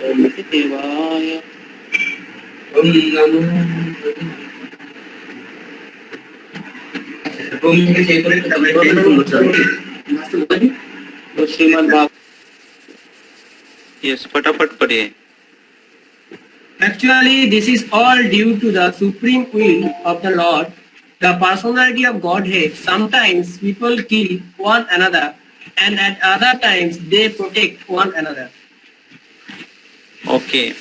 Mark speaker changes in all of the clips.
Speaker 1: देवाय।
Speaker 2: ओम नमो ओम के चेतने को
Speaker 1: तो श्रीमद् भागवत, यस फटाफट पढ़िए।
Speaker 3: Actually, this is all due to the supreme will of the Lord, the personality of Godhead. Sometimes people kill one another, and at other times they protect one another.
Speaker 1: Okay,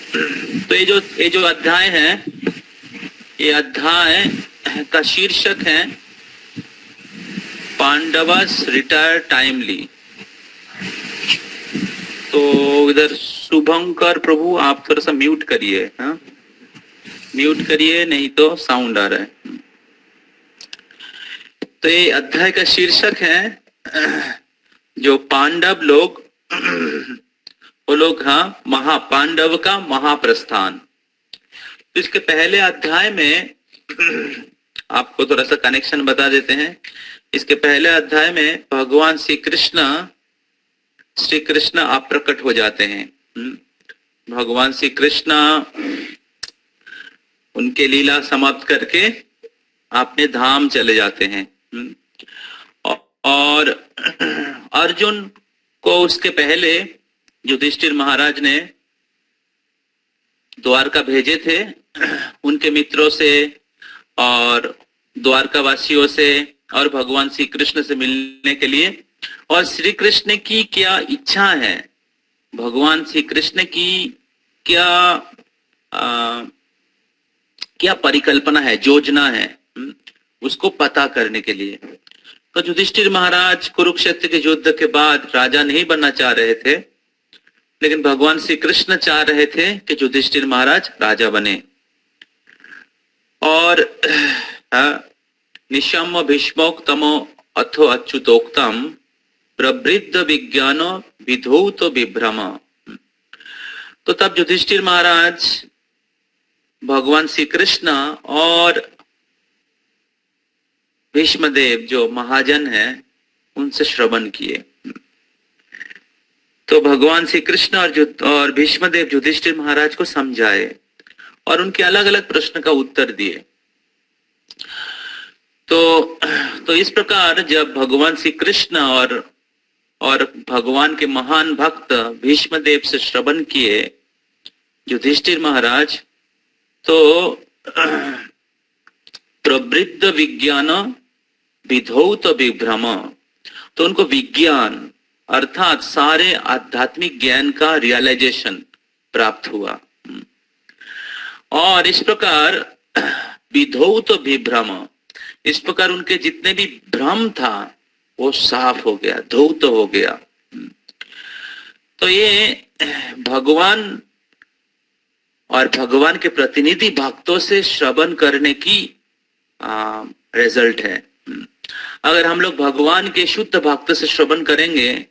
Speaker 1: तो ये जो अध्याय है, ये अध्याय का शीर्षक है पांडवस रिटायर टाइमली। तो इधर शुभंकर प्रभु आप थोड़ा सा म्यूट करिए, हाँ म्यूट करिए, नहीं तो साउंड आ रहा है। तो ये अध्याय का शीर्षक है जो पांडव लोग, वो लोग हाँ पांडव का महाप्रस्थान। तो इसके पहले अध्याय में आपको थोड़ा सा कनेक्शन बता देते हैं। इसके पहले अध्याय में भगवान श्री कृष्ण आप प्रकट हो जाते हैं। भगवान श्री कृष्ण उनके लीला समाप्त करके अपने धाम चले जाते हैं। और अर्जुन को उसके पहले युधिष्ठिर महाराज ने द्वारका भेजे थे उनके मित्रों से और द्वारका वासियों से और भगवान श्री कृष्ण से मिलने के लिए। और श्री कृष्ण की क्या इच्छा है, भगवान श्री कृष्ण की क्या परिकल्पना है, योजना है, उसको पता करने के लिए। तो युधिष्ठिर महाराज कुरुक्षेत्र के युद्ध के बाद राजा नहीं बनना चाह रहे थे, लेकिन भगवान श्री कृष्ण चाह रहे थे कि युधिष्ठिर महाराज राजा बने। और निशम्य भीष्मोक्तमो अथो अच्युतोक्तम प्रवृद्ध विज्ञानो विधौत विभ्रम। तो तब युधिष्ठिर महाराज भगवान श्री कृष्ण और भीष्मदेव जो महाजन है उनसे श्रवण किए। तो भगवान श्री कृष्ण और भीष्मदेव युधिष्ठिर महाराज को समझाए और उनके अलग अलग प्रश्न का उत्तर दिए। तो इस प्रकार जब भगवान श्री कृष्ण और भगवान के महान भक्त भीष्मदेव से श्रवण किए युधिष्ठिर महाराज, तो प्रवृद्ध विज्ञान विधौत विभ्रम, तो उनको विज्ञान अर्थात सारे आध्यात्मिक ज्ञान का रियलाइजेशन प्राप्त हुआ। और इस प्रकार विधौत विभ्रम, इस प्रकार उनके जितने भी भ्रम था वो साफ हो गया, धौत हो गया। तो ये भगवान और भगवान के प्रतिनिधि भक्तों से श्रवण करने की रिजल्ट है। अगर हम लोग भगवान के शुद्ध भक्त से श्रवण करेंगे,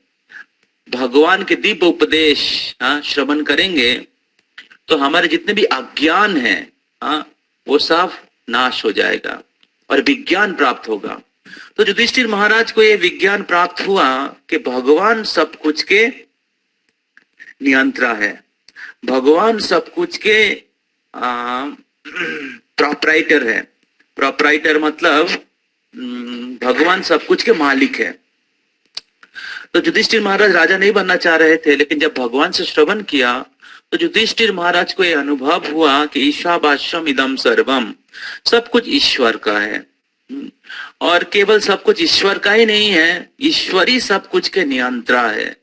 Speaker 1: भगवान के दिव्य उपदेश श्रवण करेंगे, तो हमारे जितने भी अज्ञान है वो सब नाश हो जाएगा और विज्ञान प्राप्त होगा। तो युधिष्ठिर महाराज को ये विज्ञान प्राप्त हुआ कि भगवान सब कुछ के नियंत्रण है, भगवान सब कुछ के प्रोप्राइटर है। प्रोप्राइटर मतलब भगवान सब कुछ के मालिक है। तो युधिष्ठिर महाराज राजा नहीं बनना चाह रहे थे, लेकिन जब भगवान से श्रवण किया तो युधिष्ठिर महाराज को यह अनुभव हुआ कि ईशावास्यम इदम सर्वम, सब कुछ ईश्वर का है। और केवल सब कुछ ईश्वर का ही नहीं है, ईश्वर ही सब कुछ के नियंत्रण है।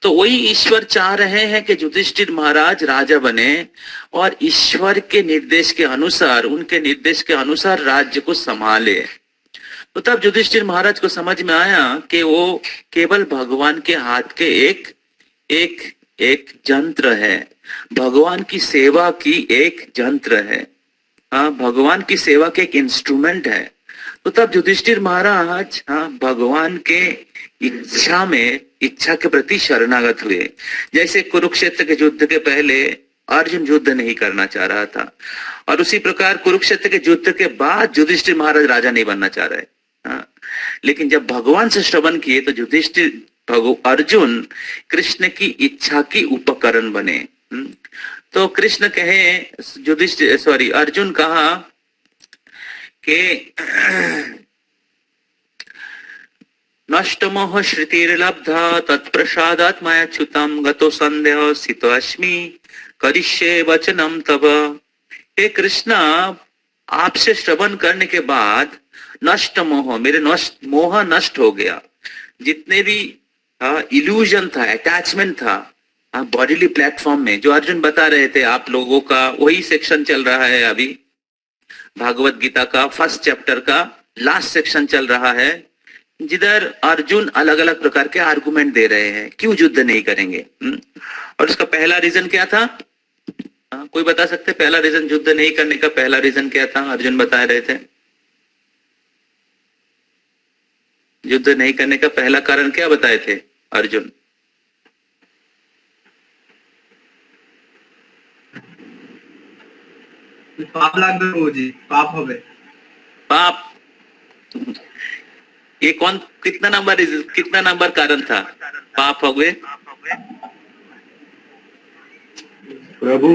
Speaker 1: तो वही ईश्वर चाह रहे हैं कि युधिष्ठिर महाराज राजा बने और ईश्वर के निर्देश के अनुसार, उनके निर्देश के अनुसार राज्य को संभाले। तो तब युधिष्ठिर महाराज को समझ में आया कि वो केवल भगवान के हाथ के एक यंत्र है, भगवान की सेवा की एक यंत्र है, भगवान की सेवा के एक इंस्ट्रूमेंट है। तो तब युधिष्ठिर महाराज भगवान के इच्छा के प्रति शरणागत हुए। जैसे कुरुक्षेत्र के युद्ध के पहले अर्जुन युद्ध नहीं करना चाह रहा था, और उसी प्रकार कुरुक्षेत्र के युद्ध के बाद युधिष्ठिर महाराज राजा नहीं बनना चाह रहे। लेकिन जब भगवान से श्रवण किए तो अर्जुन कृष्ण की इच्छा की उपकरण बने। तो कृष्ण कहे, युधिष्ठिर सॉरी अर्जुन कहा कि नष्ट मोह श्रुतिर्लब्धा तत्प्रसादात् मया च्युतम् गतो संदेह स्थितो अस्मि करिष्ये वचनम तब। हे कृष्णा, आपसे श्रवण करने के बाद नष्ट मोह, मेरे मोह नष्ट हो गया। जितने भी इल्यूजन था, अटैचमेंट था बॉडीली प्लेटफॉर्म में, जो अर्जुन बता रहे थे आप लोगों का, वही सेक्शन चल रहा है अभी भागवत गीता का फर्स्ट चैप्टर का लास्ट सेक्शन चल रहा है, जिधर अर्जुन अलग अलग प्रकार के आर्गुमेंट दे रहे हैं क्यों युद्ध नहीं करेंगे। और उसका पहला रीजन क्या था? कोई बता सकते पहला रीजन युद्ध नहीं करने का पहला रीजन क्या था? अर्जुन बता रहे थे युद्ध नहीं करने का पहला कारण क्या बताए थे अर्जुन?
Speaker 4: पाप लागবে जी, पाप হবে।
Speaker 1: पाप, ये कौन कितना नंबर कारण था पाप हो गए?
Speaker 5: प्रभु,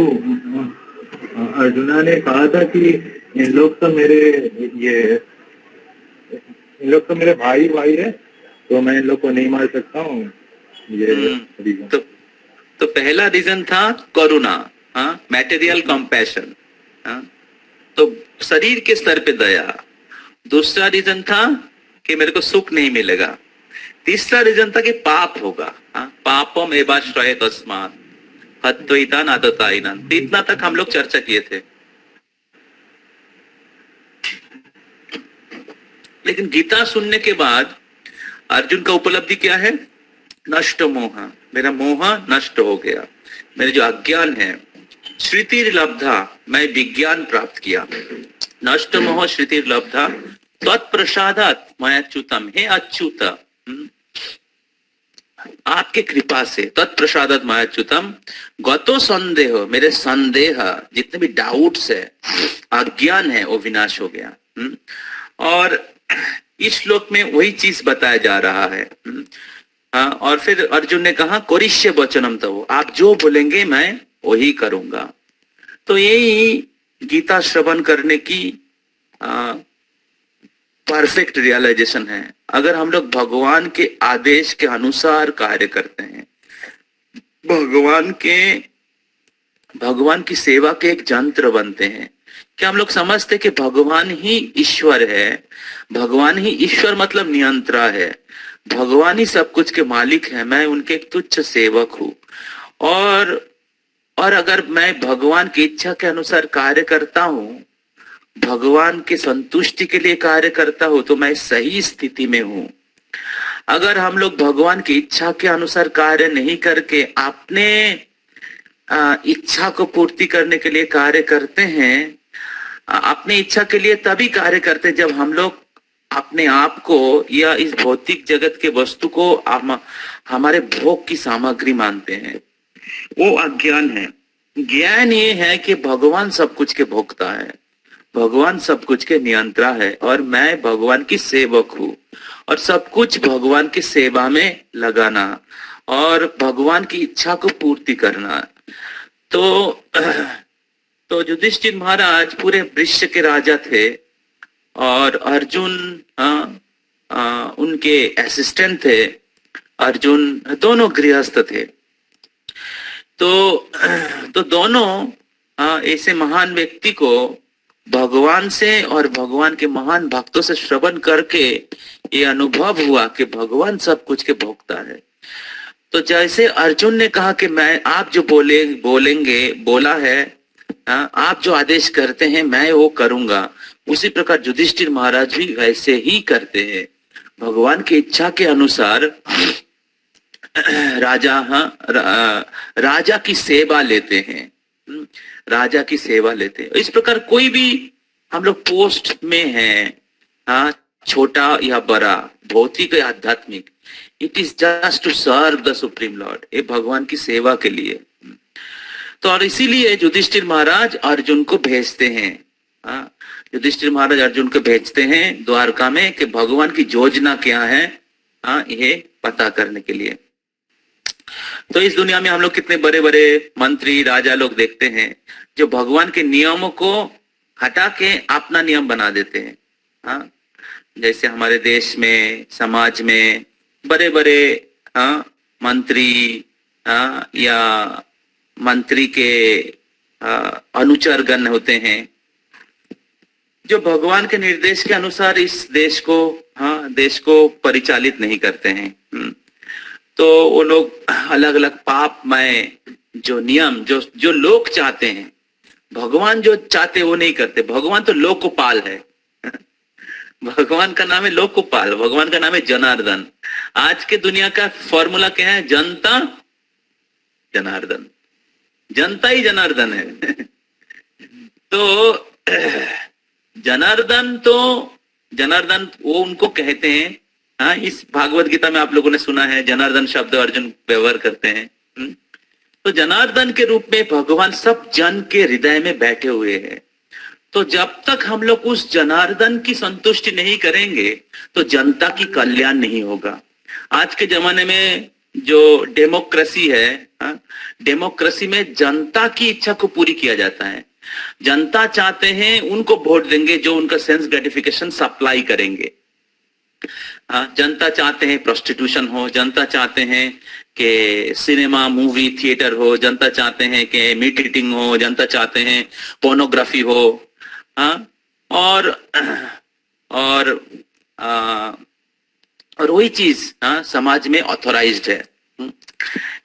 Speaker 5: अर्जुना ने कहा था कि इन लोग तो मेरे भाई है, तो मैं इन लोग को नहीं मार सकता हूँ। ये रीजन।
Speaker 1: तो पहला रीजन था करुणा, मैटेरियल कंपैशन, तो शरीर के स्तर पे दया। दूसरा रीजन था कि मेरे को सुख नहीं मिलेगा। तीसरा रीजन था कि पाप होगा, पापम एवाश्रय तस्मात् हत्वैता नातताइना। इतना तक हम लोग चर्चा किए थे। लेकिन गीता सुनने के बाद अर्जुन का उपलब्धि क्या है? नष्ट मोह, मेरा मोह नष्ट हो गया, मेरे जो अज्ञान है। श्रुति लब्धा, मैं विज्ञान प्राप्त किया। नष्ट मोह श्रुति लब्धा तत्प्रसादात् मया च्युतम्। हे अच्युत, आपके कृपा से, तत्प्रसादात् मया च्युतम् गतो संदेह, मेरे संदेह जितने भी डाउट्स है, अज्ञान है, वो विनाश हो गया। और इस श्लोक में वही चीज बताया जा रहा है। और फिर अर्जुन ने कहा कोरिष्य वचनम तव, आप जो बोलेंगे मैं वही करूंगा। तो यही गीता श्रवण करने की परफेक्ट रियलाइजेशन है। अगर हम लोग भगवान के आदेश के अनुसार कार्य करते हैं, भगवान की सेवा के एक यंत्र बनते हैं। क्या हम लोग समझते कि भगवान ही ईश्वर है? भगवान ही ईश्वर मतलब नियंत्रा है, भगवान ही सब कुछ के मालिक है, मैं उनके एक तुच्छ सेवक हूं। और अगर मैं भगवान की इच्छा के अनुसार कार्य करता हूं, भगवान के संतुष्टि के लिए कार्य करता हूं, तो मैं सही स्थिति में हूं। अगर हम लोग भगवान की इच्छा के अनुसार कार्य नहीं करके अपने इच्छा को पूर्ति करने के लिए कार्य करते हैं, अपने इच्छा के लिए तभी कार्य करते हैं जब हम लोग अपने आप को या इस भौतिक जगत के वस्तु को हमारे भोग की सामग्री मानते हैं। वो अज्ञान है। ज्ञान ये है कि भगवान सब कुछ के भोक्ता है, भगवान सब कुछ के नियंत्रा है, और मैं भगवान की सेवक हूँ, और सब कुछ भगवान की सेवा में लगाना और भगवान की इच्छा को पूर्ति करना। तो युधिष्ठिर महाराज पूरे वृक्ष के राजा थे, और अर्जुन उनके असिस्टेंट थे। अर्जुन दोनों गृहस्थ थे। तो दोनों ऐसे महान व्यक्ति को भगवान से और भगवान के महान भक्तों से श्रवण करके ये अनुभव हुआ कि भगवान सब कुछ के भोक्ता है। तो जैसे अर्जुन ने कहा कि मैं, आप जो बोलेंगे बोला है, आप जो आदेश करते हैं मैं वो करूंगा, उसी प्रकार युधिष्ठिर महाराज भी वैसे ही करते हैं। भगवान की इच्छा के अनुसार राजा की सेवा लेते हैं, राजा की सेवा लेते हैं। इस प्रकार कोई भी हम लोग पोस्ट में है, छोटा या बड़ा, भौतिक या आध्यात्मिक, it is just to serve the supreme Lord, ये भगवान की सेवा के लिए। तो और इसीलिए युधिष्ठिर महाराज अर्जुन को भेजते हैं, युधिष्ठिर महाराज अर्जुन को भेजते हैं द्वारका में कि भगवान की योजना क्या है, ये पता करने के लिए। तो इस दुनिया में हम लोग कितने बड़े बड़े मंत्री राजा लोग देखते हैं जो भगवान के नियमों को हटा के अपना नियम बना देते हैं। हाँ, जैसे हमारे देश में समाज में बड़े बड़े मंत्री या मंत्री के अनुचरगण होते हैं जो भगवान के निर्देश के अनुसार इस देश को परिचालित नहीं करते हैं। तो वो लोग अलग अलग पापमय जो नियम जो लोग चाहते हैं, भगवान जो चाहते वो नहीं करते। भगवान तो लोकपाल है। भगवान का नाम है लोकपाल, भगवान का नाम है जनार्दन। आज के दुनिया का फॉर्मूला क्या है? जनता जनार्दन, जनता ही जनार्दन है। तो जनार्दन वो उनको कहते हैं। हाँ, इस भागवत गीता में आप लोगों ने सुना है जनार्दन शब्द अर्जुन व्यवहार करते हैं। तो जनार्दन के रूप में भगवान सब जन के हृदय में बैठे हुए हैं। तो जब तक हम लोग उस जनार्दन की संतुष्टि नहीं करेंगे तो जनता की कल्याण नहीं होगा। आज के जमाने में जो डेमोक्रेसी है, डेमोक्रेसी में जनता की इच्छा को पूरी किया जाता है। जनता चाहते हैं उनको वोट देंगे जो उनका सेंस ग्रेटिफिकेशन सप्लाई करेंगे। जनता चाहते हैं प्रोस्टिट्यूशन हो, जनता चाहते हैं कि सिनेमा मूवी थिएटर हो, जनता चाहते हैं कि मीट ईटिंग हो, जनता चाहते हैं पोर्नोग्राफी हो। और वही चीज समाज में ऑथोराइज्ड है।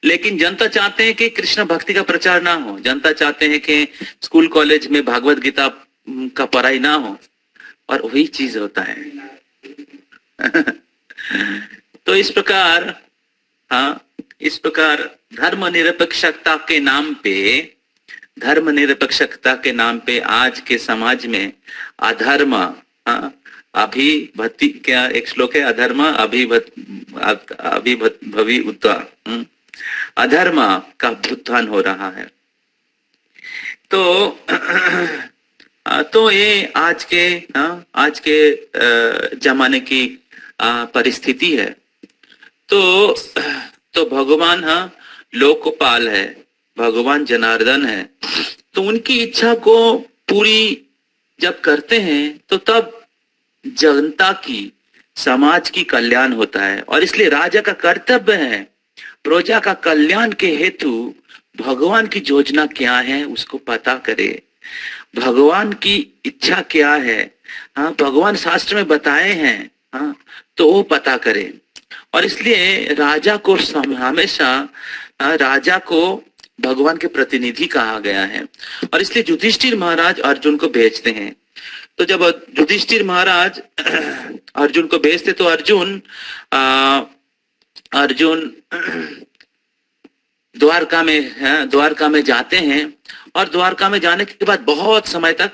Speaker 1: लेकिन जनता चाहते हैं कि कृष्ण भक्ति का प्रचार ना हो, जनता चाहते हैं कि स्कूल कॉलेज में भागवत गीता का पढ़ाई ना हो, और वही चीज होता है। तो इस प्रकार धर्मनिरपेक्षता के नाम पे आज के समाज में अधर्म, अभिभक्ति, क्या एक श्लोक है, अधर्म अभिभवी उत्थान, अधर्म का उत्थान हो रहा है। तो ये आज के जमाने की परिस्थिति है। तो भगवान लोकपाल है, भगवान जनार्दन है। तो उनकी इच्छा को पूरी जब करते हैं तो तब जनता की, समाज की कल्याण होता है। और इसलिए राजा का कर्तव्य है प्रजा का कल्याण के हेतु भगवान की योजना क्या है उसको पता करे, भगवान की इच्छा क्या है, भगवान शास्त्र में बताए हैं, तो वो पता करे। और इसलिए राजा को हमेशा राजा को भगवान के प्रतिनिधि कहा गया है। और इसलिए युधिष्ठिर महाराज अर्जुन को भेजते हैं। तो जब युधिष्ठिर महाराज अर्जुन को भेजते तो अर्जुन द्वारका में जाते हैं। और द्वारका में जाने के बाद बहुत समय तक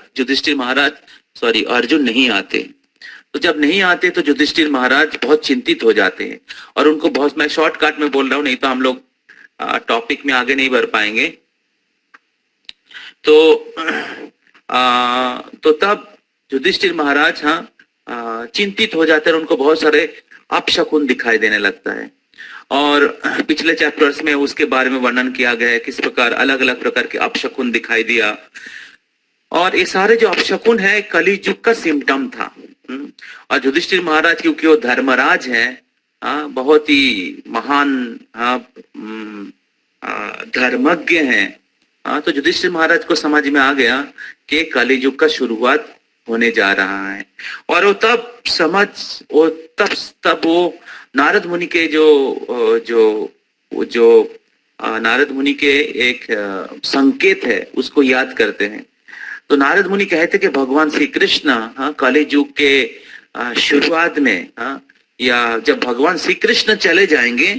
Speaker 1: अर्जुन नहीं आते। तो जब नहीं आते तो युधिष्ठिर महाराज बहुत चिंतित हो जाते हैं। और उनको बहुत, मैं शॉर्टकट में बोल रहा हूँ, नहीं तो हम लोग टॉपिक में आगे नहीं बढ़ पाएंगे। तो तब युधिष्ठिर महाराज चिंतित हो जाते हैं। उनको बहुत सारे अपशकुन दिखाई देने लगता है। और पिछले चैप्टर्स में उसके बारे में वर्णन किया गया है किस प्रकार अलग अलग प्रकार के अपशकुन दिखाई दिया। और ये सारे जो अपशकुन है कली युग का सिम्टम था। और युधिष्ठिर महाराज क्योंकि वो धर्मराज है, बहुत ही महान धर्मज्ञ हैं, तो युधिष्ठिर महाराज को समझ में आ गया कि कली युग का शुरुआत होने जा रहा है। और वो तब वो नारद मुनि के जो नारद मुनि के एक संकेत है उसको याद करते हैं। तो नारद मुनि कहते कि भगवान श्री कृष्ण कली युग के शुरुआत में, या जब भगवान श्री कृष्ण चले जाएंगे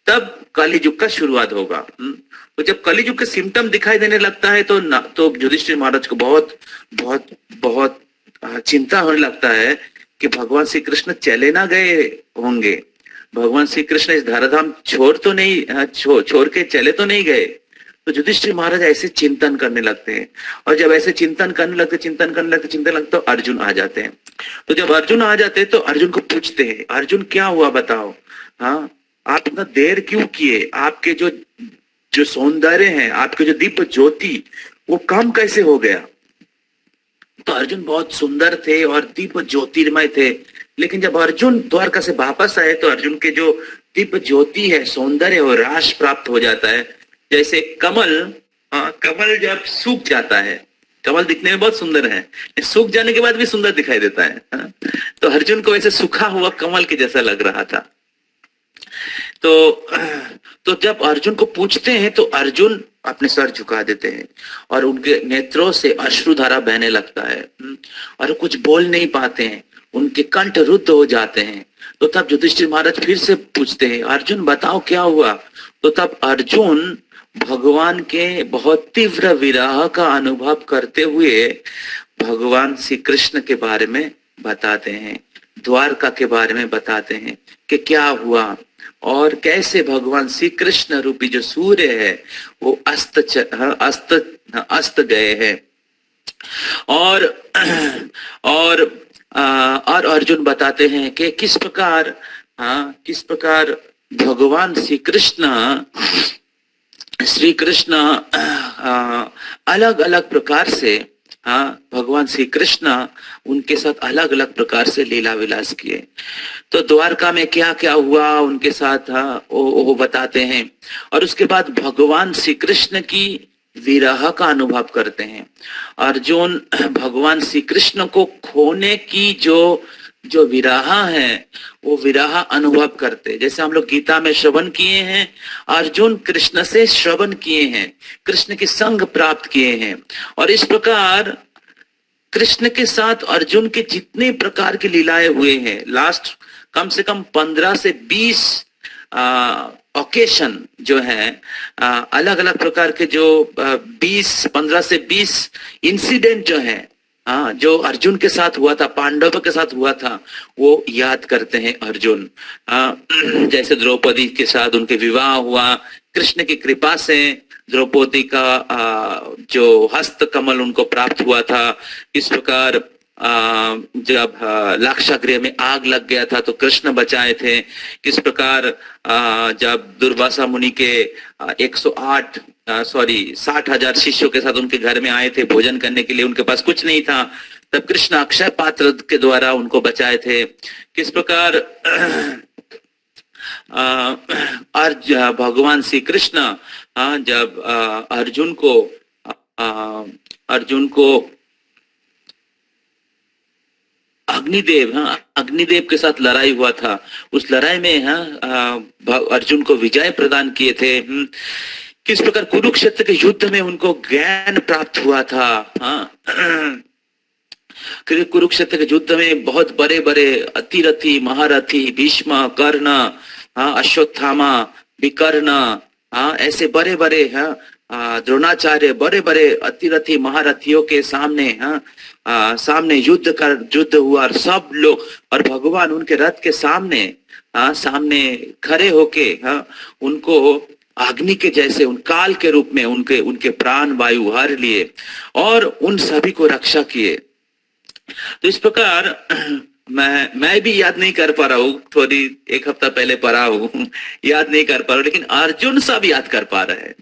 Speaker 1: तब कली युग का शुरुआत होगा। तो जब कली युग के सिम्टम दिखाई देने लगता है तो युधिष्ठिर महाराज को बहुत बहुत बहुत चिंता होने लगता है कि भगवान श्री कृष्ण चले ना गए होंगे, भगवान श्री कृष्ण इस धराधाम छोड़ के चले तो नहीं गए। तो युधिष्ठिर महाराज ऐसे चिंतन करने लगते हैं। और जब ऐसे चिंतन करने लगते तो अर्जुन आ जाते हैं। तो जब अर्जुन आ जाते हैं तो अर्जुन को पूछते हैं, अर्जुन क्या हुआ बताओ, आप इतना देर क्यों किए, आपके जो जो सौंदर्य है, आपके जो दिव्य ज्योति, वो कम कैसे हो गया? तो अर्जुन बहुत सुंदर थे और दिव्य ज्योतिर्मय थे, लेकिन जब अर्जुन द्वारका से वापस आए तो अर्जुन के जो दिव्य ज्योति है, सौंदर्य, वो ह्रास प्राप्त हो जाता है। जैसे कमल, कमल जब सूख जाता है, कमल दिखने में बहुत सुंदर है, सूख जाने के बाद भी सुंदर दिखाई देता है। तो अर्जुन को वैसे सूखा हुआ कमल के जैसा लग रहा था। तो जब अर्जुन को पूछते हैं तो अर्जुन अपने सर झुका देते हैं और उनके नेत्रों से अश्रुधारा बहने लगता है और कुछ बोल नहीं पाते हैं, उनके कंठ रुद्ध हो जाते हैं। तो तब युधिष्ठिर महाराज फिर से पूछते हैं, अर्जुन बताओ क्या हुआ? तो तब अर्जुन भगवान के बहुत तीव्र विरह का अनुभव करते हुए भगवान श्री कृष्ण के बारे में बताते हैं, द्वारका के बारे में बताते हैं कि क्या हुआ और कैसे भगवान श्री कृष्ण रूपी जो सूर्य है वो अस्त गए हैं। और अर्जुन बताते हैं कि किस प्रकार भगवान श्री कृष्ण अलग अलग प्रकार से, भगवान श्री कृष्ण उनके साथ अलग अलग प्रकार से लीला विलास किए। तो द्वारका में क्या क्या हुआ उनके साथ, वो बताते हैं। और उसके बाद भगवान श्री कृष्ण की विरह का अनुभव करते हैं। अर्जुन भगवान श्री कृष्ण को खोने की जो विरह है, वो विरह अनुभव करते। जैसे हम लोग गीता में श्रवण किए हैं, अर्जुन कृष्ण से श्रवण किए हैं, कृष्ण की संग प्राप्त किए हैं। और इस प्रकार कृष्ण के साथ अर्जुन के जितने प्रकार की लीलाएं हुए हैं, लास्ट कम से कम 15 से 20 ओकेशन जो है, अलग अलग प्रकार के जो 15 से 20 इंसिडेंट जो है, जो अर्जुन के साथ हुआ था, पांडवों के साथ हुआ था, वो याद करते हैं अर्जुन। जैसे द्रौपदी के साथ उनके विवाह हुआ, कृष्ण की कृपा से द्रौपदी का जो हस्त कमल उनको प्राप्त हुआ था। इस प्रकार जब लाक्षागृह में आग लग गया था तो कृष्ण बचाए थे। किस प्रकार जब दुर्वासा मुनि के 60,000 शिष्यों के साथ उनके घर में आए थे भोजन करने के लिए, उनके पास कुछ नहीं था, तब कृष्ण अक्षय पात्र के द्वारा उनको बचाए थे। किस प्रकार भगवान श्री कृष्ण जब अर्जुन को अग्निदेव के साथ लड़ाई हुआ था, उस लड़ाई में अर्जुन को विजय प्रदान किए थे। किस प्रकार कुरुक्षेत्र के युद्ध में उनको ज्ञान प्राप्त हुआ था। कुरुक्षेत्र के युद्ध में बहुत बड़े बड़े अतिरथी महारथी भीष्म, कर्ण, अश्वत्थामा, विकर्ण, ऐसे बड़े बड़े द्रोणाचार्य, बड़े बड़े अतिरथी महारथियों के सामने युद्ध हुआ और सब लोग, और भगवान उनके रथ के सामने खड़े होके उनको अग्नि के जैसे उन काल के रूप में उनके प्राण वायु हर लिए और उन सभी को रक्षा किए। तो इस प्रकार मैं भी याद नहीं कर पा रहा हूँ, थोड़ी एक हफ्ता पहले पढ़ा हूँ, याद नहीं कर पा रहा हूँ, लेकिन अर्जुन सब याद कर पा रहे हैं।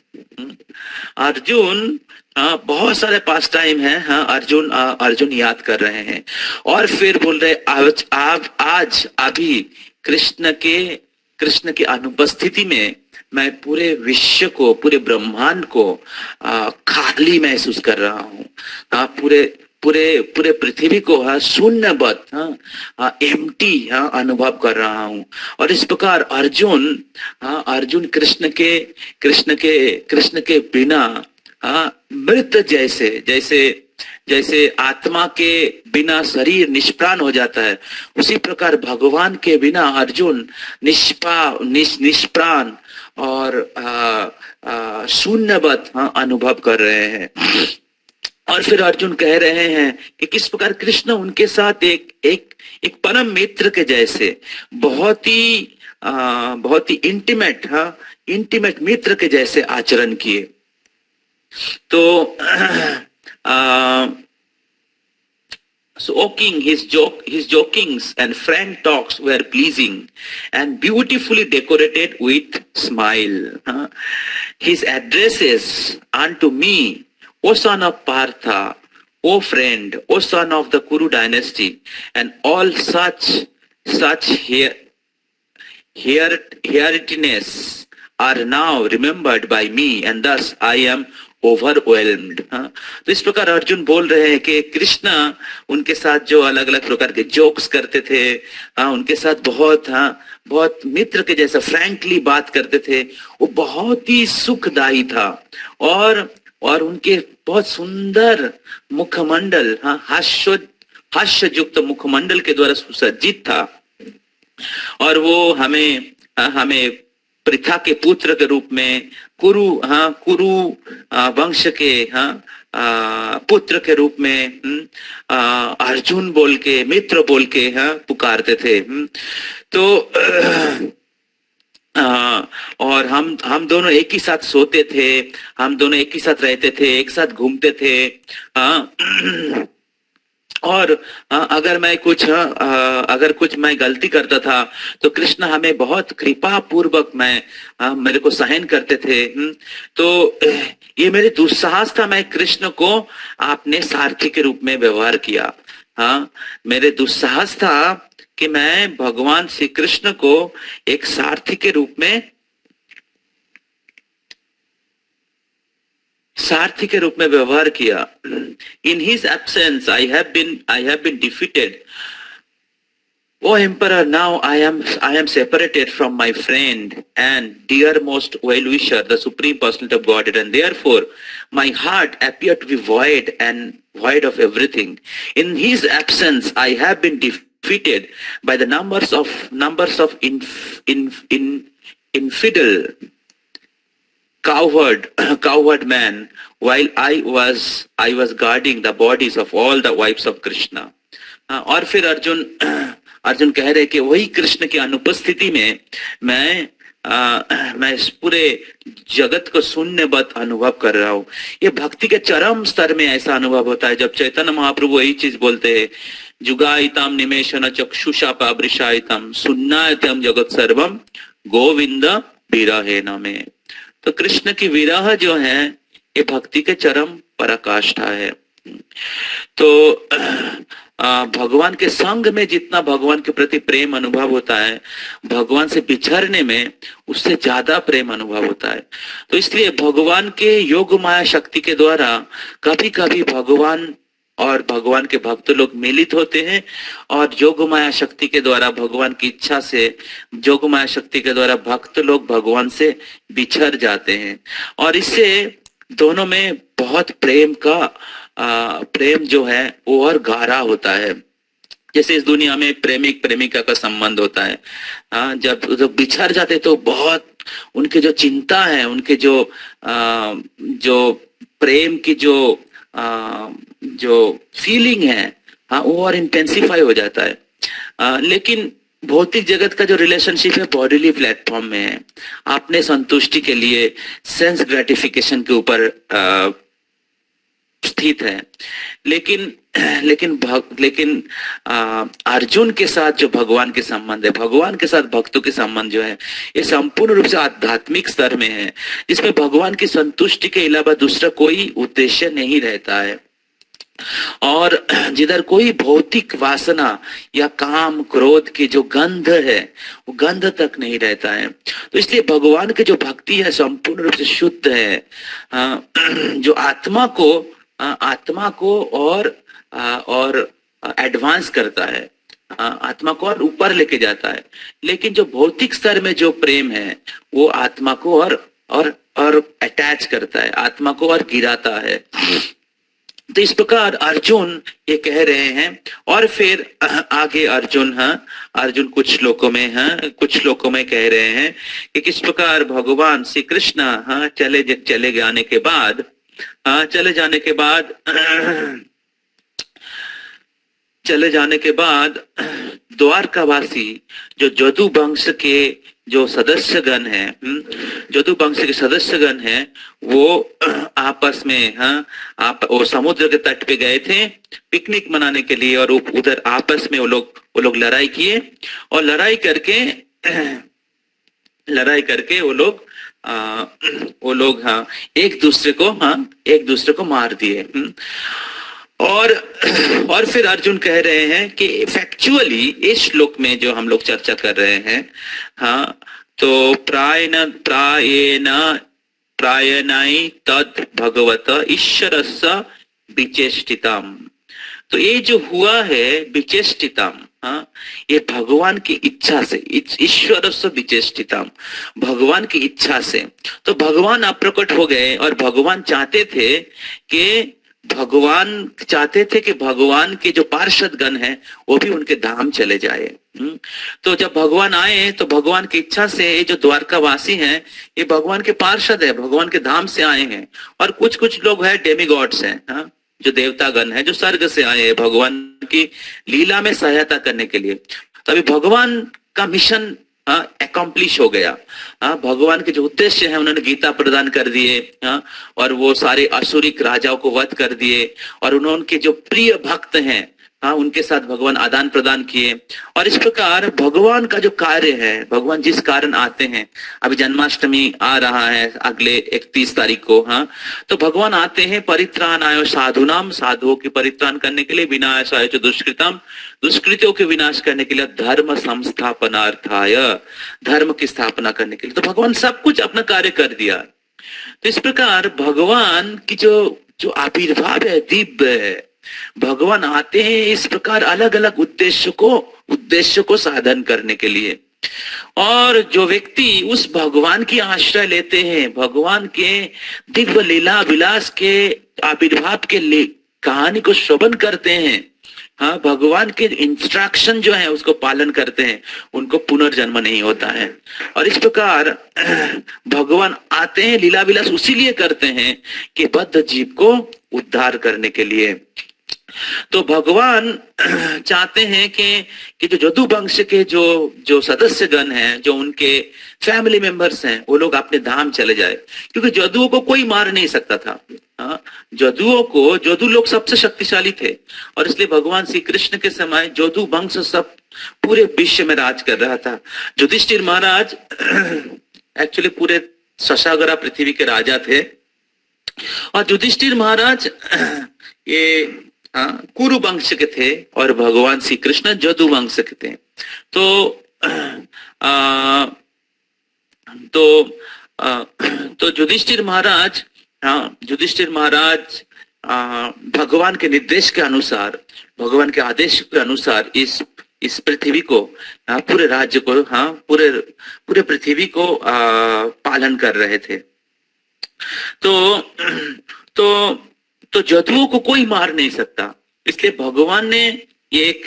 Speaker 1: अर्जुन बहुत सारे पास टाइम है, अर्जुन याद कर रहे हैं। और फिर बोल रहे आज अभी कृष्ण की अनुपस्थिति में मैं पूरे विश्व को, पूरे ब्रह्मांड को खाली महसूस कर रहा हूँ। पूरे पृथ्वी को शून्यवत एम्प्टी अनुभव कर रहा हूँ। और इस प्रकार अर्जुन कृष्ण के बिना मृत जैसे आत्मा के बिना शरीर निष्प्राण हो जाता है, उसी प्रकार भगवान के बिना अर्जुन निष्प्राण और शून्यवत अनुभव कर रहे हैं। और फिर अर्जुन कह रहे हैं कि किस प्रकार कृष्ण उनके साथ एक परम मित्र के जैसे बहुत ही इंटीमेट मित्र के जैसे आचरण किए। तो So, O king, his jokings and frank talks were pleasing and beautifully decorated with smile. His addresses unto me, O son of Partha, O friend, O son of the Kuru dynasty, and all such heritage are now remembered by me, and thus I am overwhelmed. तो इस प्रकार अर्जुन बोल रहे हैं कि कृष्णा उनके साथ जो अलग अलग प्रकार के जोक्स करते थे, उनके साथ बहुत मित्र के जैसा फ्रैंकली बात करते थे, वो बहुत ही सुखदायी था और उनके बहुत सुंदर मुखमंडल, हास्ययुक्त मुखमंडल के द्वारा सुसज्जित था, और वो हमें पृथा के पुत्र के रूप में कुरु वंश के पुत्र के रूप में अर्जुन बोल के, मित्र बोल के पुकारते थे। तो और हम दोनों एक ही साथ सोते थे, हम दोनों एक ही साथ रहते थे, एक साथ घूमते थे। और अगर कुछ मैं गलती करता था तो कृष्ण हमें बहुत कृपा पूर्वक मेरे को सहन करते थे। तो ये मेरे दुस्साहस था, मैं कृष्ण को आपने सारथी के रूप में व्यवहार किया। मेरे दुस्साहस था कि मैं भगवान श्री कृष्ण को एक सारथी के रूप में व्यवहार किया। In his absence, I have been defeated. O Emperor, now I am separated from my friend and dearmost well-wisher, the Supreme Personality of Godhead, and therefore my heart appeared to be void of everything. In his absence, I have been defeated by the numbers of infidel coward man, while I was guarding the bodies of all the wives of Krishna. और फिर अर्जुन कह रहे कि वही कृष्ण की अनुपस्थिति में मैं इस पूरे जगत को शून्यवत अनुभव कर रहा हूँ। ये भक्ति के चरम स्तर में ऐसा अनुभव होता है जब चैतन्य महाप्रभु यही चीज बोलते हैं, जुगायितम निमेषन चक्षुषा पावृषायितम सुन्नायतम जगत सर्वम गोविंद विरहेन में। तो कृष्ण की विरह जो है ये भक्ति के चरम पराकाष्ठा है। तो भगवान के संग में जितना भगवान के प्रति प्रेम अनुभव होता है, भगवान से बिछड़ने में उससे ज्यादा प्रेम अनुभव होता है। तो इसलिए भगवान के योग माया शक्ति के द्वारा कभी कभी भगवान और भगवान के भक्त लोग मिलित होते हैं, और योग माया शक्ति के द्वारा भगवान की इच्छा से योग माया शक्ति के द्वारा भक्त लोग भगवान से बिछड़ जाते हैं, और इससे दोनों में बहुत प्रेम जो है वो और गहरा होता है। जैसे इस दुनिया में प्रेमिक प्रेमिका का संबंध होता है, जब बिछड़ जाते तो बहुत उनके जो चिंता है, उनके जो प्रेम की जो फीलिंग है वो और इंटेंसिफाई हो जाता है। लेकिन भौतिक जगत का जो रिलेशनशिप है बॉडीली प्लेटफॉर्म में है, अपने संतुष्टि के लिए सेंस ग्रेटिफिकेशन के ऊपर स्थित है। लेकिन अर्जुन के साथ जो भगवान के संबंध है, भगवान के साथ भक्तों के संबंध जो है, ये संपूर्ण रूप से आध्यात्मिक स्तर में है, जिसमें भगवान की संतुष्टि के अलावा दूसरा कोई उद्देश्य नहीं रहता है, और जिधर कोई भौतिक वासना या काम क्रोध की जो गंध है वो गंध तक नहीं रहता है। तो इसलिए भगवान की जो भक्ति है संपूर्ण रूप से शुद्ध है, जो आत्मा को और एडवांस करता है, आत्मा को और ऊपर लेके जाता है। लेकिन जो भौतिक स्तर में जो प्रेम है वो आत्मा को और अटैच करता है, आत्मा को और गिराता है। तो इस प्रकार अर्जुन ये कह रहे हैं, और फिर आगे अर्जुन कुछ श्लोकों में कह रहे हैं कि किस प्रकार भगवान श्री कृष्ण चले जाने के बाद द्वारकावासी जो जदु वंश के जो सदस्यगण है, जदु वंश के सदस्यगण है, वो आपस में, हाँ, आप वो समुद्र के तट पे गए थे पिकनिक मनाने के लिए, और उधर आपस में वो लोग लड़ाई किए, और लड़ाई करके वो लोग हाँ एक दूसरे को मार दिए। और फिर अर्जुन कह रहे हैं कि फैक्चुअली इस श्लोक में जो हम लोग चर्चा कर रहे हैं, हाँ, तो प्रायणाई तद भगवत ईश्वरस्य विचेष्टितम। तो ये जो हुआ है विचेष्टितम, हाँ, ये भगवान की इच्छा से, ईश्वरस्य विचेष्टितम, भगवान की इच्छा से। तो भगवान आप प्रकट हो गए, और भगवान चाहते थे कि भगवान के जो पार्षद गण हैं वो भी उनके धाम चले जाए। तो जब भगवान आए तो भगवान की इच्छा से ये जो द्वारकावासी हैं ये भगवान के पार्षद है, भगवान के धाम से आए हैं। और कुछ लोग हैं डेमीगॉड्स हैं, हाँ, जो देवता गण है, जो स्वर्ग से आए हैं भगवान की लीला में सहायता करने के लिए। तो अभी भगवान का मिशन अकम्प्लिश हो गया। भगवान के जो उद्देश्य है उन्होंने गीता प्रदान कर दिए, और वो सारे असुरिक राजाओं को वध कर दिए, और उनके जो प्रिय भक्त हैं, हाँ, उनके साथ भगवान आदान प्रदान किए। और इस प्रकार भगवान का जो कार्य है, भगवान जिस कारण आते हैं, अभी जन्माष्टमी आ रहा है अगले 31 तारीख को, हाँ, तो भगवान आते हैं परित्राणाय साधुनाम, साधुओं की परित्राण करने के लिए, विनाशाय च दुष्कृतम, दुष्कृतियों के विनाश करने के लिए, धर्म संस्थापनार्थाय, धर्म की स्थापना करने के लिए। तो भगवान सब कुछ अपना कार्य कर दिया। तो इस प्रकार भगवान की जो आविर्भाव है दिव्य है। भगवान आते हैं इस प्रकार अलग अलग उद्देश्य को साधन करने के लिए। और जो व्यक्ति उस भगवान की आश्रय लेते हैं, भगवान के दिव्य लीला विलास के आविर्भाव के कहानी को श्रवण करते हैं, हाँ, भगवान के इंस्ट्रक्शन जो है उसको पालन करते हैं, उनको पुनर्जन्म नहीं होता है। और इस प्रकार भगवान आते हैं, लीला विलास उसीलिए करते हैं कि बद्ध जीव को उद्धार करने के लिए। तो भगवान चाहते हैं कि जो जदु वंश के जो सदस्यगण हैं, जो उनके फैमिली मेंबर्स हैं, वो लोग अपने धाम चले जाए, क्योंकि जदुओं को कोई मार नहीं सकता था। जदु लोग सबसे शक्तिशाली थे, और इसलिए भगवान श्री कृष्ण के समय जदु वंश सब पूरे विश्व में राज कर रहा था। युधिष्ठिर महाराज एक्चुअली पूरे शशागरा पृथ्वी के राजा थे, और युधिष्ठिर महाराज ये कुरु वंश के थे, और भगवान श्री कृष्ण जदु वंश के थे। तो युधिष्ठिर महाराज भगवान के निर्देश के अनुसार, भगवान के आदेश के अनुसार इस पृथ्वी को, पूरे राज्य को, पूरे पृथ्वी को पालन कर रहे थे। तो जदुओं को कोई मार नहीं सकता, इसलिए भगवान ने एक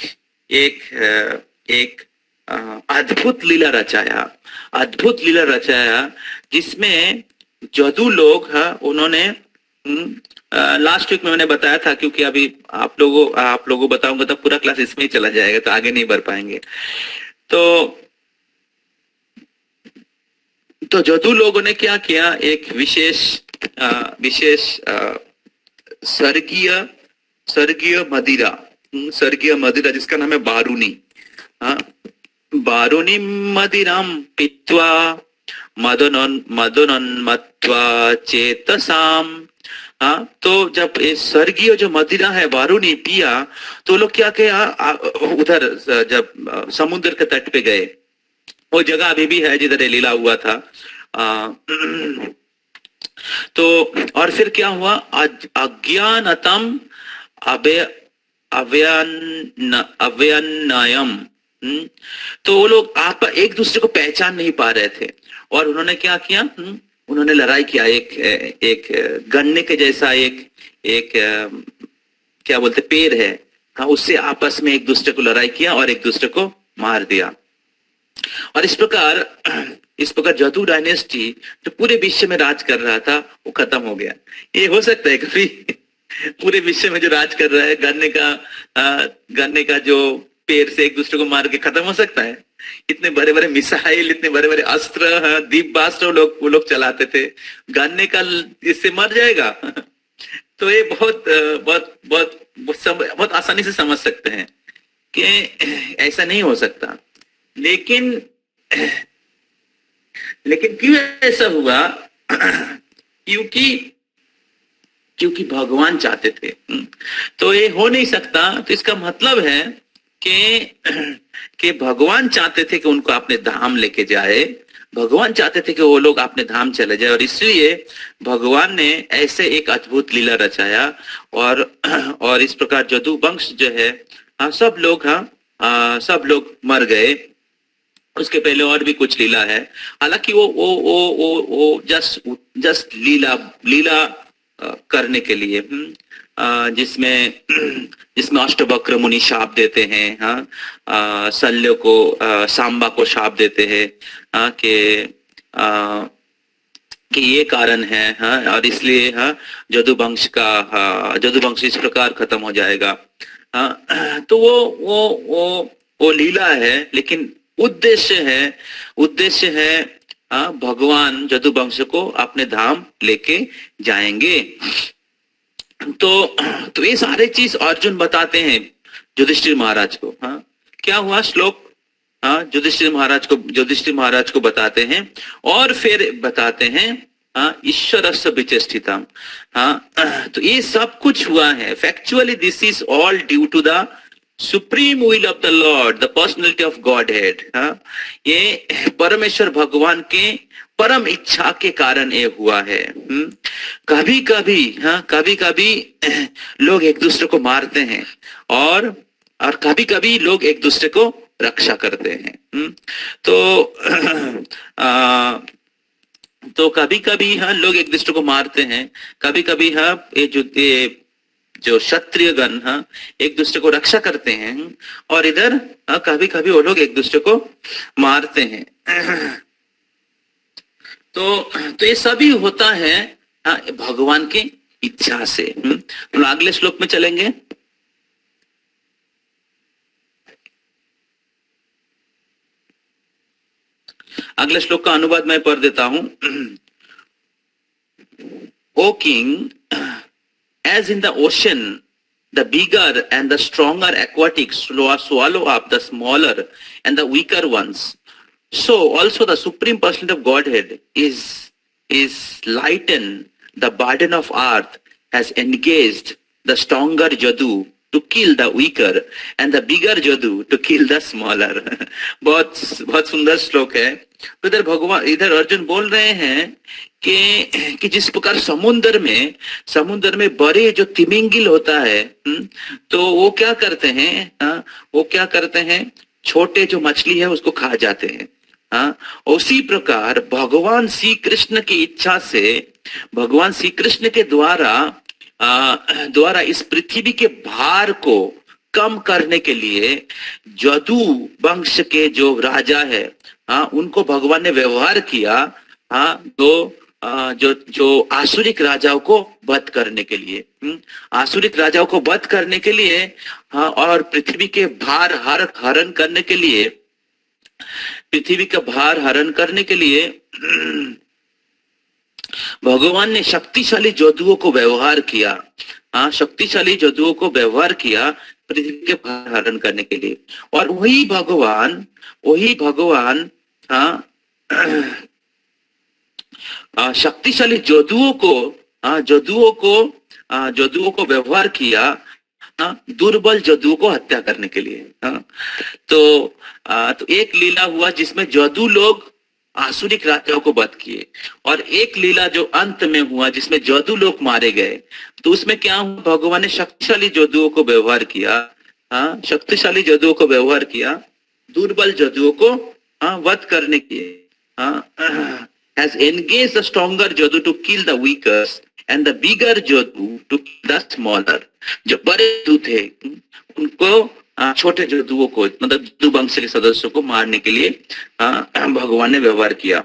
Speaker 1: अद्भुत लीला रचाया, जिसमें जदु लोग, उन्होंने लास्ट वीक में मैंने बताया था, क्योंकि अभी आप लोगों बताऊंगा तो पूरा क्लास इसमें ही चला जाएगा, तो आगे नहीं बढ़ पाएंगे। तो जदु लोगों ने क्या किया, एक विशेष स्वर्गीय मदिरा जिसका नाम है बारूनी, बारूनी मदिराम पीत्वा मदनोन्मत्वा चेतसाम। तो जब स्वर्गीय जो मदिरा है बारूनी पिया, तो लोग क्या किया, उधर जब समुद्र के तट पे गए, वो जगह अभी भी है जिधर लीला हुआ था। तो और फिर क्या हुआ, अज्ञानतम अव्यन्नयम, तो वो लोग आप एक दूसरे को पहचान नहीं पा रहे थे, और उन्होंने क्या किया, उन्होंने लड़ाई किया। एक गन्ने के जैसा एक क्या बोलते पेड़ है, उससे आपस में एक दूसरे को लड़ाई किया और एक दूसरे को मार दिया। और इस प्रकार जदु डायनेस्टी जो पूरे विश्व में राज कर रहा था वो खत्म हो गया। ये हो सकता है कभी पूरे विश्व में जो राज कर रहा है, गन्ने का जो पेड़ से एक दूसरे को मार के खत्म हो सकता है? इतने बड़े बड़े मिसाइल, इतने बड़े बड़े अस्त्र, दीपवास्त्र वो लोग चलाते थे, गन्ने का इससे मर जाएगा। तो ये बहुत बहुत बहुत बहुत आसानी से समझ सकते हैं कि ऐसा नहीं हो सकता। लेकिन क्यों ऐसा हुआ? क्योंकि भगवान चाहते थे। तो ये हो नहीं सकता। तो इसका मतलब है कि भगवान चाहते थे कि उनको अपने धाम लेके जाए, भगवान चाहते थे कि वो लोग अपने धाम चले जाए, और इसलिए भगवान ने ऐसे एक अद्भुत लीला रचाया। और इस प्रकार जदु वंश जो है, सब लोग मर गए। उसके पहले और भी कुछ लीला है, हालांकि वो जस्ट लीला करने के लिए, जिसमें अष्टवक्र मुनि शाप देते हैं, शल्य को, सांबा को शाप देते हैं, कि ये कारण है, और इसलिए जदुवंश इस प्रकार खत्म हो जाएगा। तो वो लीला है, लेकिन उद्देश्य है भगवान जदुवंश को अपने धाम लेके जाएंगे। तो ये सारे चीज अर्जुन बताते हैं युधिष्ठिर महाराज को। क्या हुआ श्लोक? युधिष्ठिर महाराज को बताते हैं, और फिर बताते हैं ईश्वरस्य बीच स्थितम। तो ये सब कुछ हुआ है। Factually this is all due to the supreme will of the Lord, the personality of Godhead. ये परमेश्वर भगवान के परम इच्छा के कारण ये हुआ है। कभी कभी लोग एक दूसरे को मारते हैं, और कभी कभी लोग एक दूसरे को रक्षा करते हैं। तो कभी कभी लोग एक दूसरे को मारते हैं, कभी कभी ये जो क्षत्रिय गण एक दूसरे को रक्षा करते हैं, और इधर कभी कभी वो लोग एक दूसरे को मारते हैं। तो ये सभी होता है भगवान की इच्छा से। तो अगले श्लोक में चलेंगे। अगले श्लोक का अनुवाद मैं पढ़ देता हूं। Oh king, as in the ocean, the bigger and the stronger aquatics swallow up the smaller and the weaker ones, so also the Supreme Personality of Godhead is lighten the burden of earth, has engaged the stronger Jadu to kill the weaker and the bigger Jadu to kill the smaller। बहुत सुंदर श्लोक है। तो इधर अर्जुन बोल रहे हैं कि जिस प्रकार समुद्र में बड़े जो तिमिंगिल होता है, तो वो क्या करते हैं, छोटे जो मछली है उसको खा जाते हैं। उसी प्रकार भगवान श्री कृष्ण की इच्छा से, भगवान श्री कृष्ण के द्वारा इस पृथ्वी के भार को कम करने के लिए जदु वंश के जो राजा है, उनको भगवान ने व्यवहार किया, जो आसुरिक राजाओं को वध करने के लिए, और पृथ्वी के भार हरण करने के लिए, भगवान ने शक्तिशाली जदुओं को व्यवहार किया, पृथ्वी के भार हरण करने के लिए। और वही भगवान शक्तिशाली जदुओं को व्यवहार किया दुर्बल जदुओं को हत्या करने के लिए। तो एक लीला हुआ जिसमें जदु लोग आसुरिक राजाओं को वध किए, और एक लीला जो अंत में हुआ जिसमें जदु लोग मारे गए। तो उसमें क्या हुआ? भगवान ने शक्तिशाली जदुओं को व्यवहार किया, दुर्बल जदुओं को वध करने के लिए। Has engaged the stronger Jadu to kill the weaker and the bigger Jadu to kill the smaller। जो बड़े जदु थे उनको छोटे जदुओं को, मतलब जदु वंश के सदस्यों को मारने के लिए भगवान ने व्यवहार किया।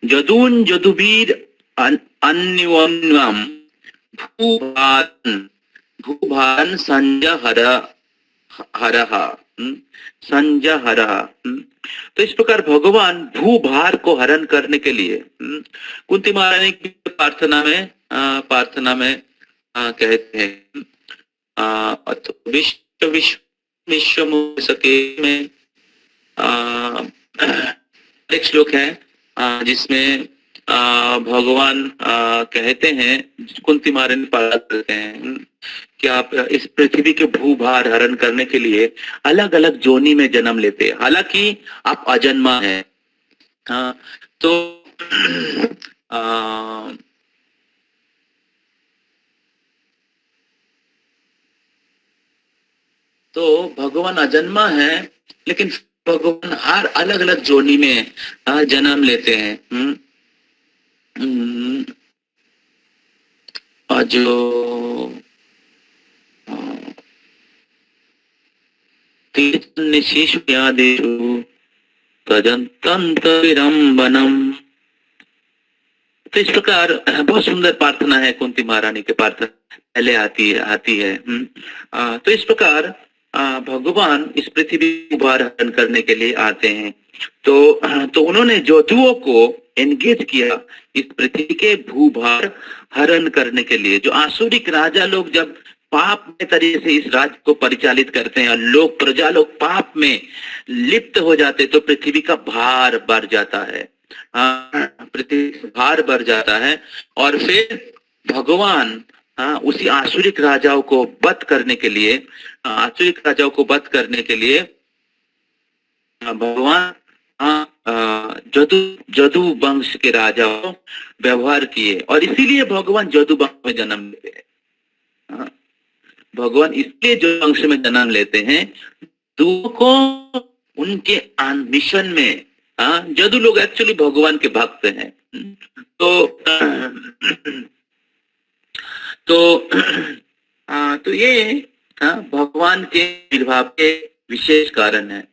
Speaker 1: जदून जदुबीर अन्योन्यम भूभान संजय हरहा। संजहरा। तो इस प्रकार भगवान भूभार को हरण करने के लिए कुंती महारानी की प्रार्थना में कहते हैं विश्व विश्व विश्व मोह सके में एक श्लोक है जिसमें भगवान कहते हैं, कुंती महारानी प्रार्थना करते हैं कि आप इस पृथ्वी के भूभार हरण करने के लिए अलग अलग जोनी में जन्म लेते हैं, हालांकि आप अजन्मा हैं। तो भगवान अजन्मा है, लेकिन भगवान हर अलग अलग जोनी में जन्म लेते हैं। और जो शिशु यादेषु तजंतंत विरंबनम। तो इस प्रकार बहुत सुंदर प्रार्थना है कुंती महारानी की प्रार्थना पहले आती है। तो इस प्रकार भगवान इस पृथ्वी को भार हरण करने के लिए आते हैं। तो उन्होंने जोधुओं को एंगेज किया इस पृथ्वी के भूभार हरण करने के लिए। जो आसुरिक राजा लोग जब पाप में तरीके से इस राज्य को परिचालित करते हैं और लोग प्रजा लोग पाप में लिप्त हो जाते, तो पृथ्वी का भार बढ़ जाता है, पृथ्वी भार बढ़ जाता है। और फिर भगवान उसी आसुरिक राजाओं को वध करने के लिए भगवान जदु वंश के राजाओं व्यवहार किए, और इसीलिए भगवान जदु वंश में जन्म लेते हैं। भगवान इसलिए जो वंश में जन्म लेते हैं जदुओं को उनके मिशन में, जदु लोग एक्चुअली भगवान के भक्त हैं। तो ये भगवान के निर्भाव के विशेष कारण है।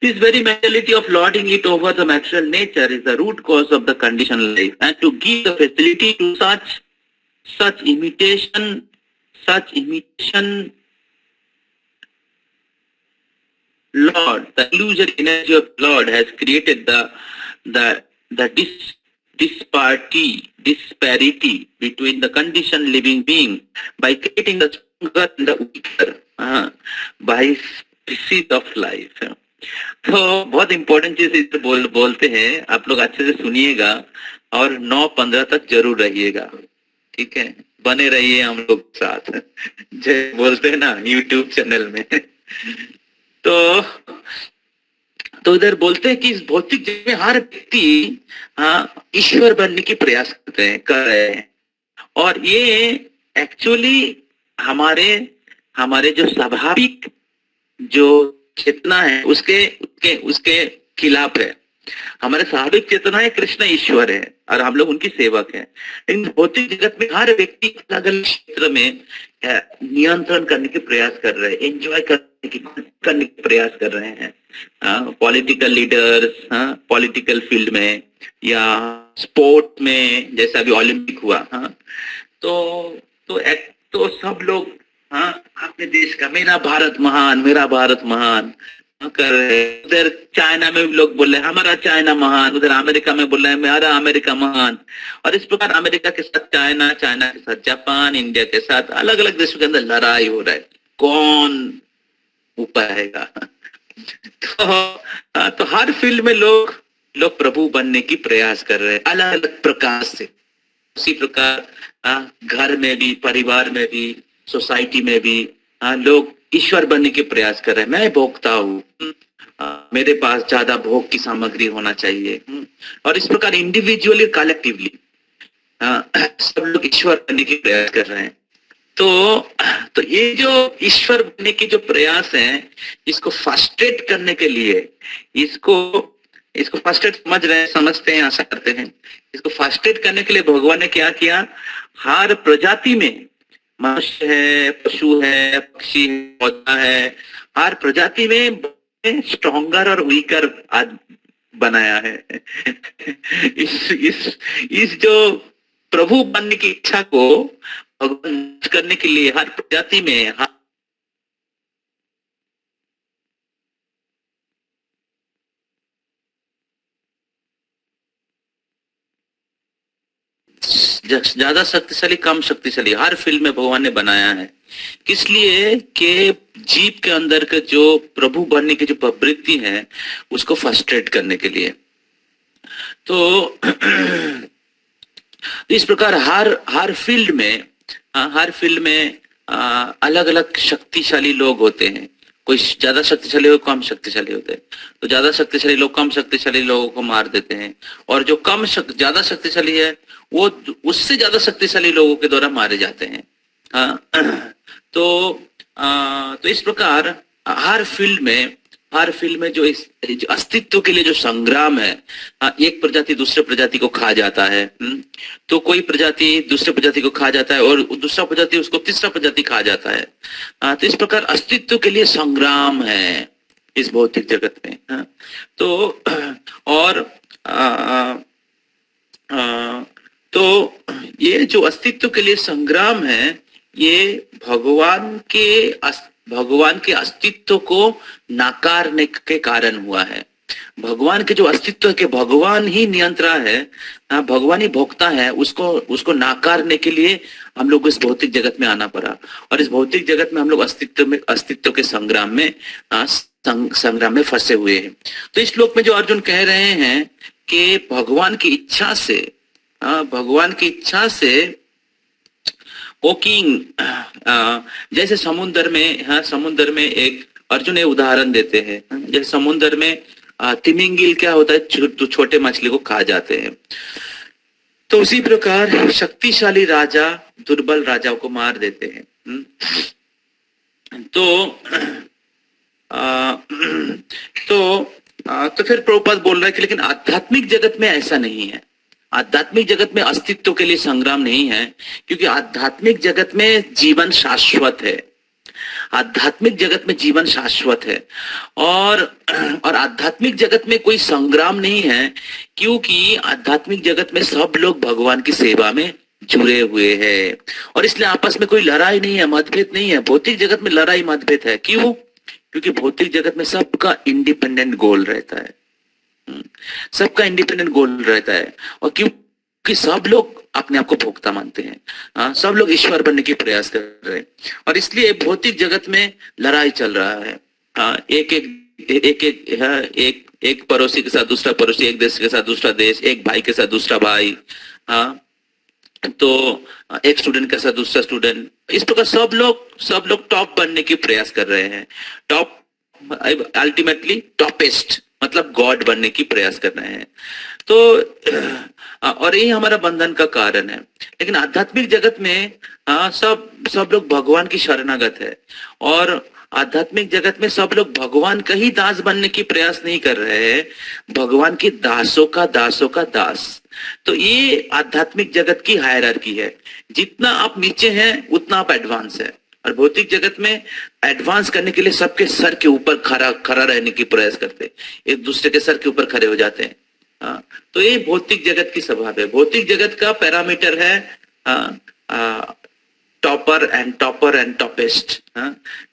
Speaker 1: This very mentality of lording it over the material nature is the root cause of the conditioned life, and to give the facility to such imitation, Lord, the illusory energy of Lord has created the disparity between the conditioned living being by creating the stronger and the weaker by species of life. तो बहुत important चीज इस बोलते हैं, आप लोग अच्छे से सुनिएगा और 9-15 तक जरूर रहिएगा, ठीक है? बने रहिए हम लोग साथ, जय बोलते हैं ना यूट्यूब चैनल में। तो इधर बोलते हैं कि इस भौतिक जगत में हर व्यक्ति ईश्वर बनने की प्रयास कर रहे हैं, और ये एक्चुअली हमारे जो स्वाभाविक जो चेतना है उसके खिलाफ है। हमारे स्वाभाविक चेतना है कृष्ण ईश्वर है और हम लोग उनकी सेवक हैं। इन भौतिक जगत में हर व्यक्ति अलग अलग क्षेत्र में नियंत्रण करने के प्रयास कर रहे हैं, एंजॉय करने के प्रयास कर रहे हैं। पॉलिटिकल लीडर्स पॉलिटिकल फील्ड में या स्पोर्ट में, जैसा अभी ओलंपिक हुआ, तो सब लोग अपने देश का मेरा भारत महान कर रहे। उधर चाइना में लोग बोल रहे हैं हमारा चाइना महान, उधर अमेरिका में बोल रहे हैं मेरा अमेरिका महान। और इस प्रकार अमेरिका के साथ चाइना के साथ जापान, इंडिया के साथ अलग अलग देशों के अंदर लड़ाई हो रहा है, कौन ऊपर आएगा। तो हर फील्ड में लोग प्रभु बनने की प्रयास कर रहे हैं अलग अलग प्रकार से। उसी प्रकार घर में भी, परिवार में भी, सोसाइटी में भी लोग ईश्वर बनने के प्रयास कर रहे हैं। मैं भोगता हूँ, मेरे पास ज्यादा भोग की सामग्री होना चाहिए। और इस प्रकार इंडिविजुअली कलेक्टिवली सब लोग ईश्वर बनने के प्रयास कर रहे हैं। तो ये जो ईश्वर बनने के जो प्रयास हैं, इसको फ्रस्ट्रेट करने के लिए, इसको फ्रस्ट्रेट समझते हैं, आशा करते हैं। इसको फ्रस्ट्रेट करने के लिए भगवान ने क्या किया, हर प्रजाति में, मनुष्य है, पशु है, पक्षी है, पौधा है, हर प्रजाति में स्ट्रॉन्गर और वीकर बनाया है। इस जो प्रभु बनने की इच्छा को भगवान करने के लिए हर प्रजाति में ज्यादा शक्तिशाली कम शक्तिशाली हर फील्ड में भगवान ने बनाया है। किस लिए कि जीव के अंदर का जो प्रभु बनने की जो प्रवृत्ति है उसको फ्रस्ट्रेट करने के लिए। तो इस प्रकार हर फील्ड में अलग अलग शक्तिशाली लोग होते हैं। कोई ज्यादा शक्तिशाली हो, कम शक्तिशाली होते हैं। तो ज्यादा शक्तिशाली लोग कम शक्तिशाली लोगों को मार देते हैं, और जो ज्यादा शक्तिशाली है वो उससे ज्यादा शक्तिशाली लोगों के द्वारा मारे जाते हैं। तो इस प्रकार हर फील्ड में जो जो अस्तित्व के लिए जो संग्राम है, एक प्रजाति दूसरे प्रजाति को खा जाता है, तो कोई प्रजाति दूसरे प्रजाति को खा जाता है और दूसरा प्रजाति उसको तीसरा प्रजाति खा जाता है। तो इस प्रकार अस्तित्व के लिए संग्राम है इस भौतिक जगत में। तो और तो ये जो अस्तित्व के लिए संग्राम है, ये भगवान के अस्तित्व को नकारने के कारण हुआ है। भगवान के जो अस्तित्व है कि भगवान ही नियंत्रण है, भगवान ही भोक्ता है, उसको नकारने के लिए हम लोग इस भौतिक जगत में आना पड़ा। और इस भौतिक जगत में हम लोग अस्तित्व के संग्राम में फंसे हुए हैं। तो इस श्लोक में जो अर्जुन कह रहे हैं कि भगवान की इच्छा से वो किंग, जैसे समुद्र में एक अर्जुन ने उदाहरण देते हैं, जैसे समुद्र में तिमिंगिल क्या होता है, छोटे मछली को खा जाते हैं। तो उसी प्रकार शक्तिशाली राजा दुर्बल राजाओं को मार देते हैं। तो फिर प्रभुपाद बोल रहा है कि लेकिन आध्यात्मिक जगत में ऐसा नहीं है। आध्यात्मिक जगत में अस्तित्व के लिए संग्राम नहीं है, क्योंकि आध्यात्मिक जगत में जीवन शाश्वत है। आध्यात्मिक जगत में जीवन शाश्वत है, और आध्यात्मिक जगत में कोई संग्राम नहीं है, क्योंकि आध्यात्मिक जगत में सब लोग भगवान की सेवा में जुड़े हुए हैं, और इसलिए आपस में कोई लड़ाई नहीं है, मतभेद नहीं है। भौतिक जगत में लड़ाई मतभेद है, क्यों? क्योंकि भौतिक जगत में सबका इंडिपेंडेंट गोल रहता है, सबका इंडिपेंडेंट गोल रहता है, और क्योंकि सब लोग अपने आप को भोक्ता मानते हैं, सब लोग ईश्वर बनने की प्रयास कर रहे हैं, और इसलिए भौतिक जगत में लड़ाई चल रहा है। एक पड़ोसी के साथ दूसरा पड़ोसी, एक देश के साथ दूसरा देश, एक भाई के साथ दूसरा भाई, तो एक स्टूडेंट के साथ दूसरा स्टूडेंट। इस प्रकार सब लोग टॉप बनने की प्रयास कर रहे हैं, टॉप अल्टीमेटली टॉपेस्ट मतलब गॉड बनने की प्रयास कर रहे हैं। तो और यही हमारा बंधन का कारण है। लेकिन आध्यात्मिक जगत में सब लोग भगवान की शरणागत है, और आध्यात्मिक जगत में सब लोग भगवान का ही दास बनने की प्रयास नहीं कर रहे हैं, भगवान के दासों का दास। तो ये आध्यात्मिक जगत की हायरार्की है। जितना आप नीचे हैं उतना आप एडवांस है, और भौतिक जगत में एडवांस करने के लिए सबके सर के ऊपर खड़ा रहने की प्रयास करते हैं, एक दूसरे के सर के ऊपर खड़े हो जाते हैं। तो ये भौतिक जगत की स्वभाव है। भौतिक जगत का पैरामीटर है टॉपर एंड टॉपेस्ट।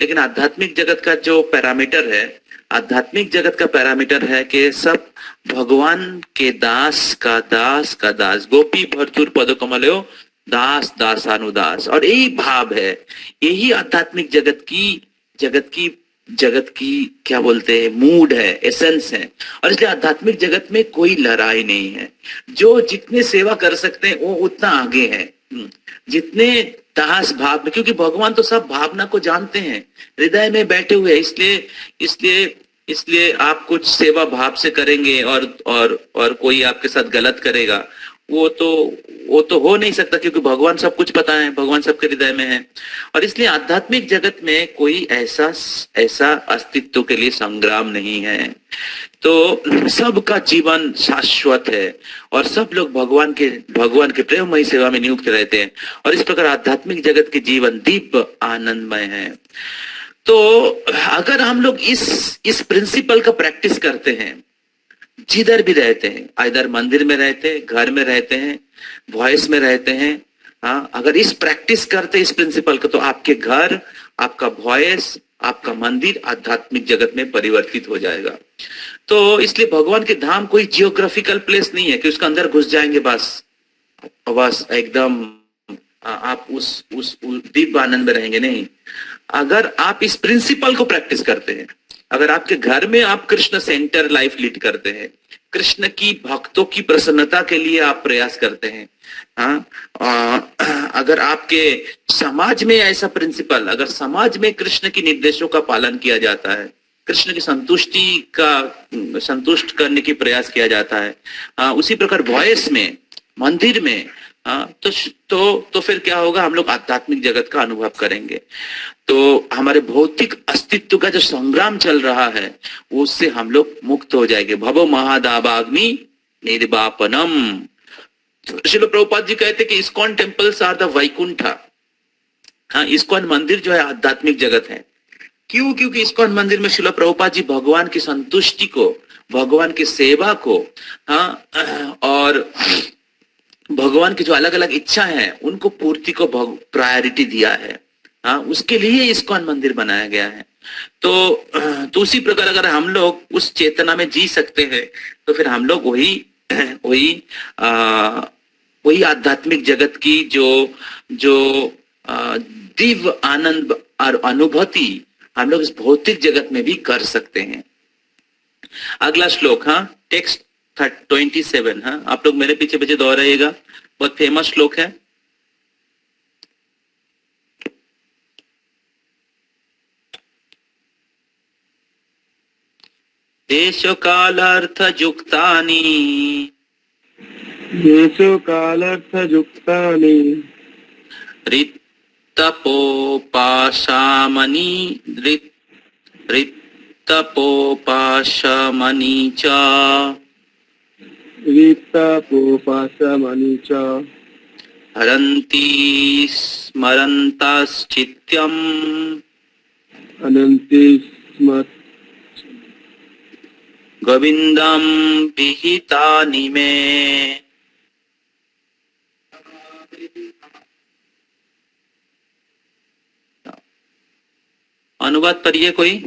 Speaker 1: लेकिन आध्यात्मिक जगत का जो पैरामीटर है, आध्यात्मिक जगत का पैरामीटर है कि सब भगवान के दास का दास। गोपी भरतुर पद कमलो दास दासानुदास। और यही भाव है, यही आध्यात्मिक जगत की क्या बोलते हैं, मूड है, एसेंस है। और इसलिए आध्यात्मिक जगत में कोई लड़ाई नहीं है। जो जितने सेवा कर सकते हैं वो उतना आगे है, जितने दास भाव में, क्योंकि भगवान तो सब भावना को जानते हैं, हृदय में बैठे हुए हैं। इसलिए आप कुछ सेवा भाव से करेंगे और कोई आपके साथ गलत करेगा, वो तो हो नहीं सकता, क्योंकि भगवान सब कुछ पता है, भगवान सबके हृदय में है। और इसलिए आध्यात्मिक जगत में कोई ऐसा अस्तित्व के लिए संग्राम नहीं है। तो सबका जीवन शाश्वत है, और सब लोग भगवान के प्रेममयी सेवा में नियुक्त रहते हैं। और इस प्रकार आध्यात्मिक जगत के जीवन दिव्य आनंदमय है। तो अगर हम लोग इस प्रिंसिपल का प्रैक्टिस करते हैं, जिधर भी रहते हैं, इधर मंदिर में रहते हैं, घर में रहते हैं, वॉइस में रहते हैं, अगर इस प्रैक्टिस करते इस प्रिंसिपल को, तो आपके घर, आपका वॉइस, आपका मंदिर आध्यात्मिक जगत में परिवर्तित हो जाएगा। तो इसलिए भगवान के धाम कोई जियोग्राफिकल प्लेस नहीं है कि उसके अंदर घुस जाएंगे बस, बस एकदम आप उस दीप आनंद में रहेंगे नहीं। अगर आप इस प्रिंसिपल को प्रैक्टिस करते हैं, अगर आपके घर में आप कृष्ण सेंटर लाइफ लीड करते हैं, कृष्ण की भक्तों की प्रसन्नता के लिए आप प्रयास करते हैं, अगर आपके समाज में ऐसा प्रिंसिपल, अगर समाज में कृष्ण की निर्देशों का पालन किया जाता है, कृष्ण की संतुष्ट करने की प्रयास किया जाता है, उसी प्रकार वॉइस में, मंदिर में, तो फिर क्या होगा, हम लोग आध्यात्मिक जगत का अनुभव करेंगे। तो हमारे भौतिक अस्तित्व का जो संग्राम चल रहा है उससे हम लोग मुक्त हो जाएंगे। भवो महादाबाग्नि निर्वापनम। श्रील प्रभुपाद जी कहते कि ISKCON temples are the Vaikuntha. हाँ, इस्कॉन मंदिर जो है आध्यात्मिक जगत है। क्यों? क्योंकि इस्कॉन मंदिर में श्रील प्रभुपाद जी भगवान की संतुष्टि को, भगवान की सेवा को, और भगवान की जो अलग अलग इच्छा है उनको पूर्ति को प्रायोरिटी दिया है। उसके लिए इस्कॉन मंदिर बनाया गया है। तो उसी प्रकार अगर हम लोग उस चेतना में जी सकते हैं तो फिर हम लोग वही आध्यात्मिक जगत की जो दिव्य आनंद और अनुभूति हम लोग इस भौतिक जगत में भी कर सकते हैं। अगला श्लोक, टेक्स्ट 27, आप लोग मेरे पीछे पीछे दोहराइएगा, बहुत फेमस श्लोक है। देश कालार्थ युक्तानि रित्तपोपाशमनि च हरन्ति स्मरन्ताश्चित्यम् गोविंदम विहितानि मे। अनुवाद पढ़िए कोई।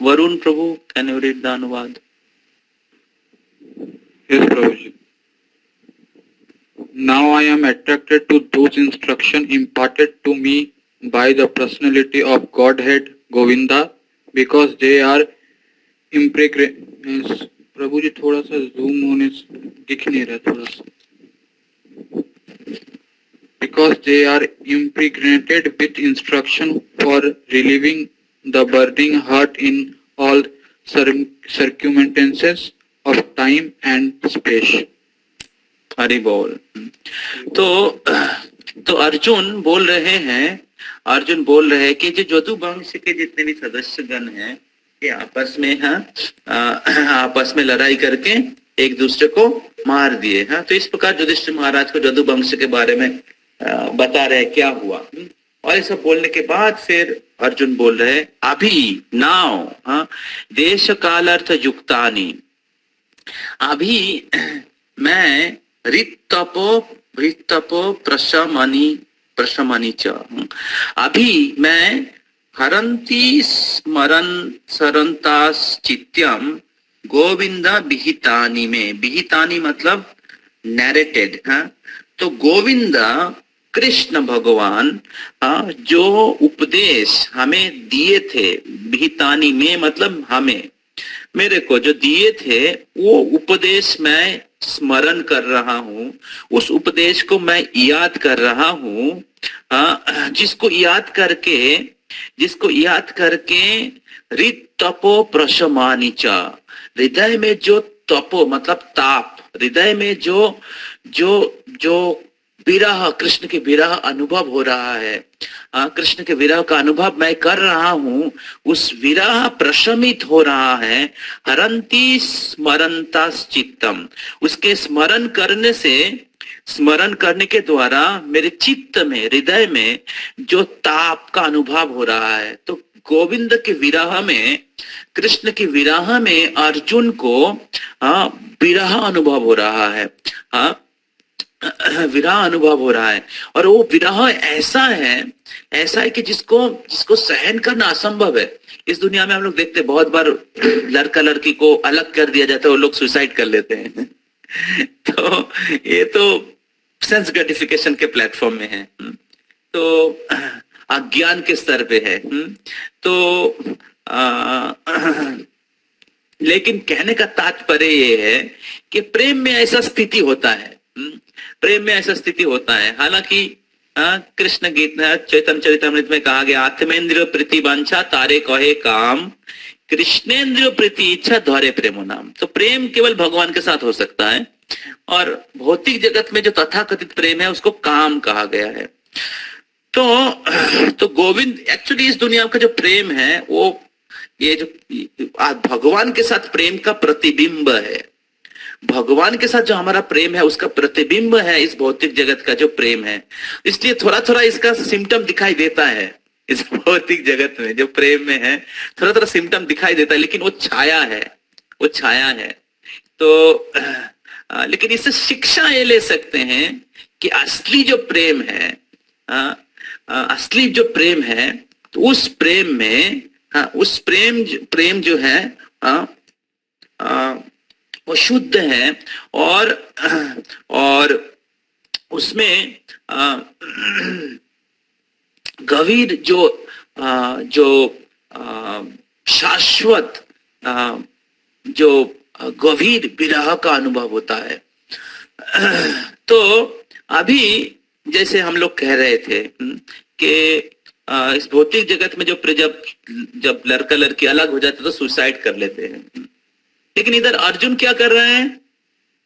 Speaker 1: वरुण प्रभु, कैन यू रीड द अनुवाद?
Speaker 6: Yes, Prabhuji. Now I am attracted to those instructions imparted to me by the personality of Godhead Govinda because they are impregnated. प्रभु जी थोड़ा सा जूम होने दिख नहीं रहा थोड़ा सा। Because they are impregnated with instruction for relieving the burning heart in all circumstances of time and space.
Speaker 1: Hari बोल। तो अर्जुन बोल रहे हैं कि जो जदु वंश के जितने भी सदस्य गण हैं ये आपस में लड़ाई करके एक दूसरे को मार दिए। तो इस प्रकार युधिष्ठिर महाराज को जदु वंश के बारे में बता रहे क्या हुआ। और ये सब बोलने के बाद फिर अर्जुन बोल रहे अभी नाउ देश कालार्थ युक्तानि, अभी मैं रित्तपो प्रशमनि च, अभी मैं हरन्ति स्मरन् सरन्ताश्चित्यम गोविंद विहितानि में। विहितानि मतलब नैरेटेड। तो गोविंद कृष्ण भगवान जो उपदेश हमें दिए थे, विहितानि में मतलब हमें, मेरे को जो दिए थे वो उपदेश मैं स्मरण कर रहा हूँ, उस उपदेश को मैं याद कर रहा हूँ, जिसको याद करके रित्तपो प्रशमानि च, हृदय में जो तपो मतलब ताप, हृदय में जो विरह, कृष्ण के विरह अनुभव हो रहा है, कृष्ण के विरह का अनुभव मैं कर रहा हूँ, उस विरह प्रशमित हो रहा है। हरन्ति स्मरन्ताश्चित्तम, उसके स्मरण करने के द्वारा मेरे चित्त में, हृदय में जो ताप का अनुभव हो रहा है। तो गोविंद के विरह में, कृष्ण के विरह में अर्जुन को विरह अनुभव हो रहा है, विरह अनुभव हो रहा है। और वो विरह ऐसा है कि जिसको सहन करना असंभव है। इस दुनिया में हम लोग देखते हैं बहुत बार लड़का लड़की को अलग कर दिया जाता है, वो लोग सुसाइड कर लेते हैं। तो ये तो सेंस ग्रेटिफिकेशन के प्लेटफॉर्म में है, तो अज्ञान के स्तर पे है, तो लेकिन कहने का तात्पर्य ये है कि प्रेम में ऐसा स्थिति होता है, प्रेम में ऐसा स्थिति होता है। हालांकि कृष्ण गीत चैतन्य चरितामृत में कहा गया, आत्मेंद्रिय प्रीति वांछा तारे कहे काम, कृष्णेंद्रिय प्रीति इच्छा धरे प्रेमो नाम। तो प्रेम केवल भगवान के साथ हो सकता है, और भौतिक जगत में जो तथाकथित प्रेम है उसको काम कहा गया है। तो गोविंद एक्चुअली इस दुनिया का जो प्रेम है वो ये जो भगवान के साथ प्रेम का प्रतिबिंब है। भगवान के साथ जो हमारा प्रेम है उसका प्रतिबिंब है इस भौतिक जगत का जो प्रेम है। इसलिए थोड़ा थोड़ा इसका सिम्टम दिखाई देता है इस भौतिक जगत में जो प्रेम में है, थोड़ा थोड़ा सिम्टम दिखाई देता है, लेकिन वो छाया है, वो छाया है। तो लेकिन इससे शिक्षा ये ले सकते हैं कि असली जो प्रेम है, असली जो प्रेम है, तो उस प्रेम में उस प्रेम जो है वो शुद्ध है, और उसमें गंभीर जो शाश्वत जो गंभीर विरह का अनुभव होता है। तो अभी जैसे हम लोग कह रहे थे कि इस भौतिक जगत में जब लड़का लड़की अलग हो जाते तो सुसाइड कर लेते हैं, लेकिन इधर अर्जुन क्या कर रहे हैं,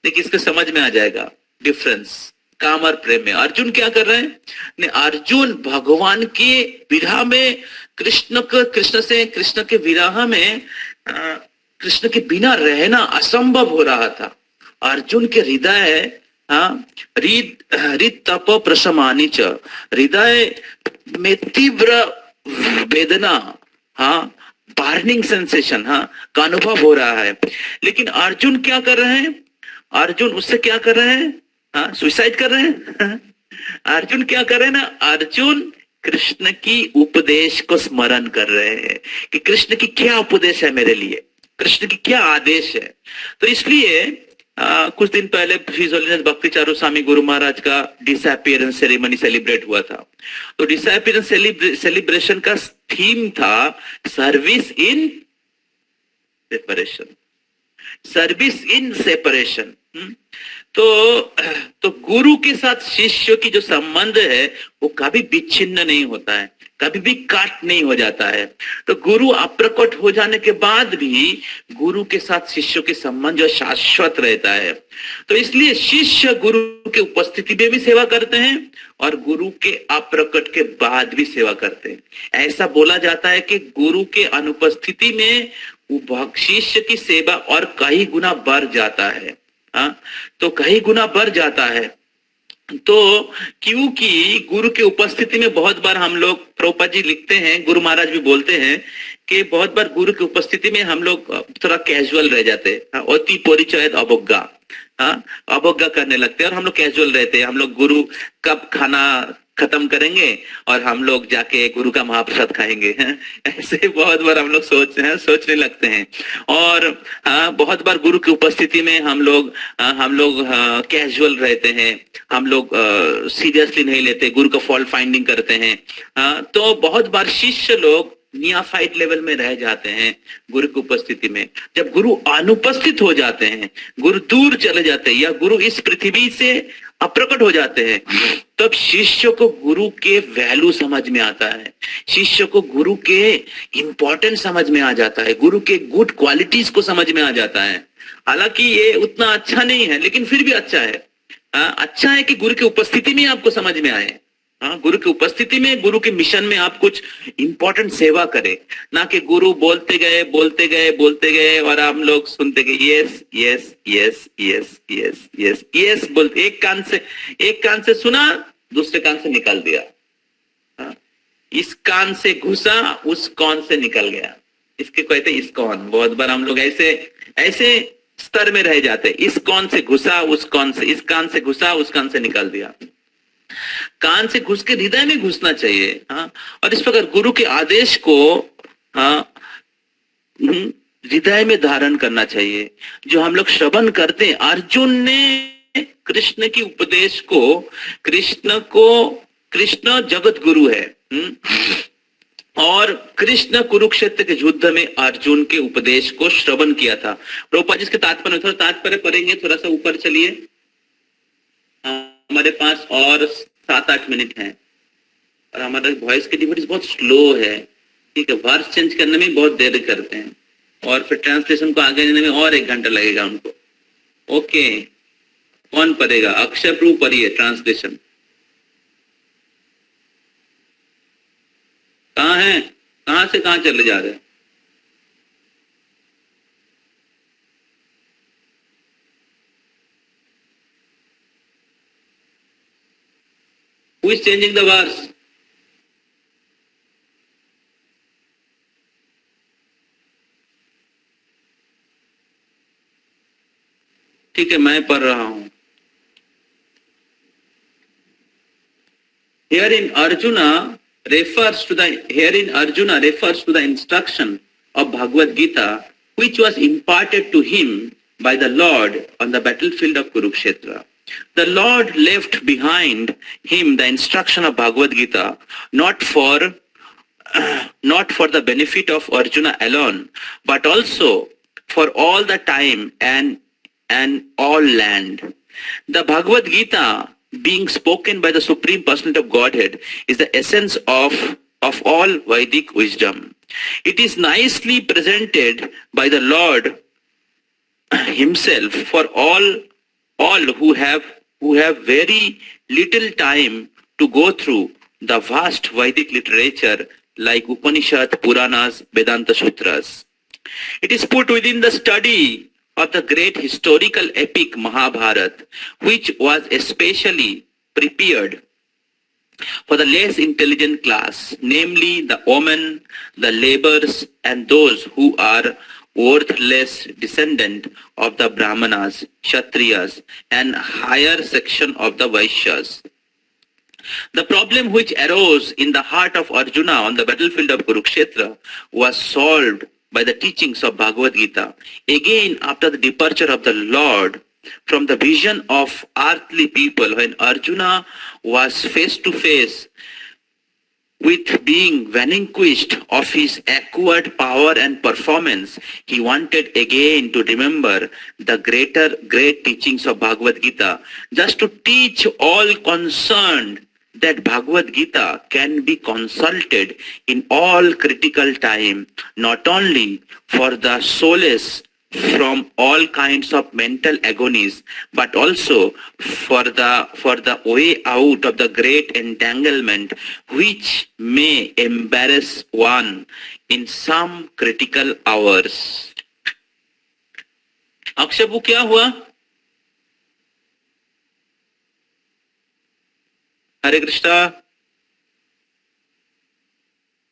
Speaker 1: देखिए इसको समझ में आ जाएगा डिफरेंस काम और प्रेम में। अर्जुन क्या कर रहे हैं, अर्जुन भगवान के विरह में कृष्ण के विरह में कृष्ण के बिना रहना असंभव हो रहा था। अर्जुन के हृदय रित तप प्रशमानी च, हृदय में तीव्र वेदना, बार्निंग सेंसेशन का अनुभव हो रहा है। लेकिन अर्जुन क्या कर रहे हैं, अर्जुन उससे क्या कर रहे हैं, सुसाइड कर रहे हैं। अर्जुन क्या कर रहे हैं ना, अर्जुन कृष्ण की उपदेश को स्मरण कर रहे हैं कि कृष्ण की क्या उपदेश है मेरे लिए, कृष्ण की क्या आदेश है। तो इसलिए कुछ दिन पहले हिज होलीनेस भक्ति चारू स्वामी गुरु महाराज का डिसअपीयरेंस सेरेमनी सेलिब्रेट हुआ था। तो डिसअपीयरेंस सेलिब्रेशन का थीम था service in separation, service in separation. तो गुरु के साथ शिष्य की जो संबंध है वो कभी विच्छिन्न नहीं होता है, कभी भी काट नहीं हो जाता है। तो गुरु अप्रकट हो जाने के बाद भी गुरु के साथ शिष्य के संबंध जो शाश्वत रहता है। तो इसलिए शिष्य गुरु के उपस्थिति में भी सेवा करते हैं और गुरु के अप्रकट के बाद भी सेवा करते हैं। ऐसा बोला जाता है कि गुरु के अनुपस्थिति में शिष्य की सेवा और कई गुना बढ़ जाता है। तो कई गुना बढ़ जाता है। तो क्योंकि गुरु की उपस्थिति में बहुत बार हम लोग, प्रभुपाद जी लिखते हैं, गुरु महाराज भी बोलते हैं कि बहुत बार गुरु की उपस्थिति में हम लोग थोड़ा कैजुअल रह जाते हैं, अति परिचय अवज्ञा, अवज्ञा करने लगते हैं और हम लोग कैजुअल रहते हैं। हम लोग गुरु कब खाना खत्म करेंगे और हम लोग जाके गुरु का महाप्रसाद खाएंगे, ऐसे बहुत बार हम लोग सोचने लगते हैं। और बहुत बार गुरु की उपस्थिति में हम लोग कैजुअल रहते हैं, हम लोग सीरियसली नहीं लेते, गुरु का फॉल्ट फाइंडिंग करते हैं। तो बहुत बार शिष्य लोग नियाफाइट लेवल में रह जाते हैं गुरु की उपस्थिति में। जब गुरु अनुपस्थित हो जाते हैं, गुरु दूर चले जाते हैं या गुरु इस पृथ्वी से अप्रकट हो जाते हैं, तब शिष्य को गुरु के वैल्यू समझ में आता है, शिष्य को गुरु के इंपॉर्टेंस समझ में आ जाता है, गुरु के गुड क्वालिटीज को समझ में आ जाता है। हालांकि ये उतना अच्छा नहीं है लेकिन फिर भी अच्छा है। अच्छा है कि गुरु की उपस्थिति में आपको समझ में आए, गुरु की उपस्थिति में, गुरु के मिशन में आप कुछ इंपॉर्टेंट सेवा करें, ना कि गुरु बोलते गए और हम लोग सुनते गए yes yes yes yes yes yes yes बोलते, एक कान से सुना, दूसरे कान से निकाल दिया, इस कान से घुसा, उस कान से निकल गया, इसके कहते इस्कॉन। बहुत बार हम लोग ऐसे स्तर में रह जाते, इस कान से घुसा, उस कान से, इस कान से घुसा, उस कान से निकाल दिया। कान से घुस के हृदय में घुसना चाहिए। और इस प्रकार गुरु के आदेश को हृदय में धारण करना चाहिए। जो हम लोग श्रवण करते हैं, अर्जुन ने कृष्ण की उपदेश को, कृष्ण जगत गुरु है, और कृष्ण कुरुक्षेत्र के युद्ध में अर्जुन के उपदेश को श्रवण किया था। प्रभुपाद जी इसके तात्पर्य, थोड़ा तात्पर्य पढ़ेंगे, थोड़ा सा ऊपर चलिए। हमारे पास और 7-8 मिनट हैं और हमारा वॉइस की डिलीवरी बहुत स्लो है, ठीक है। वर्ड्स चेंज करने में बहुत देर करते हैं और फिर ट्रांसलेशन को आगे लेने में और 1 घंटा लगेगा उनको। ओके, कौन पढ़ेगा? अक्षय प्रभु पढ़िए ट्रांसलेशन। कहाँ है, कहाँ से कहाँ चले जा रहे हैं? Who is changing the verse? ठीक है, मैं पढ़ रहा हूं। Herein Arjuna refers to the instruction of Bhagavad Gita, which was imparted to him by the Lord on the battlefield of Kurukshetra. The Lord left behind him the instruction of Bhagavad Gita, not for the benefit of Arjuna alone, but also for all the time and all land. The Bhagavad Gita, being spoken by the Supreme Personality of Godhead, is the essence of all Vedic wisdom. It is nicely presented by the Lord himself for all who have very little time to go through the vast Vedic literature like Upanishad, Puranas, Vedanta Sutras. It is put within the study of the great historical epic Mahabharata, which was especially prepared for the less intelligent class, namely the women, the laborers, and those who are worthless descendant of the Brahmanas, Kshatriyas, and higher section of the Vaishyas. The problem which arose in the heart of Arjuna on the battlefield of Kurukshetra was solved by the teachings of Bhagavad Gita. Again, after the departure of the Lord from the vision of earthly people, when Arjuna was face to face with being vanquished of his acquired power and performance, he wanted again to remember the great teachings of Bhagavad Gita, just to teach all concerned that Bhagavad Gita can be consulted in all critical time, not only for the solace from all kinds of mental agonies, but also for the way out of the great entanglement which may embarrass one in some critical hours. अक्षयबू क्या हुआ? हरे कृष्णा।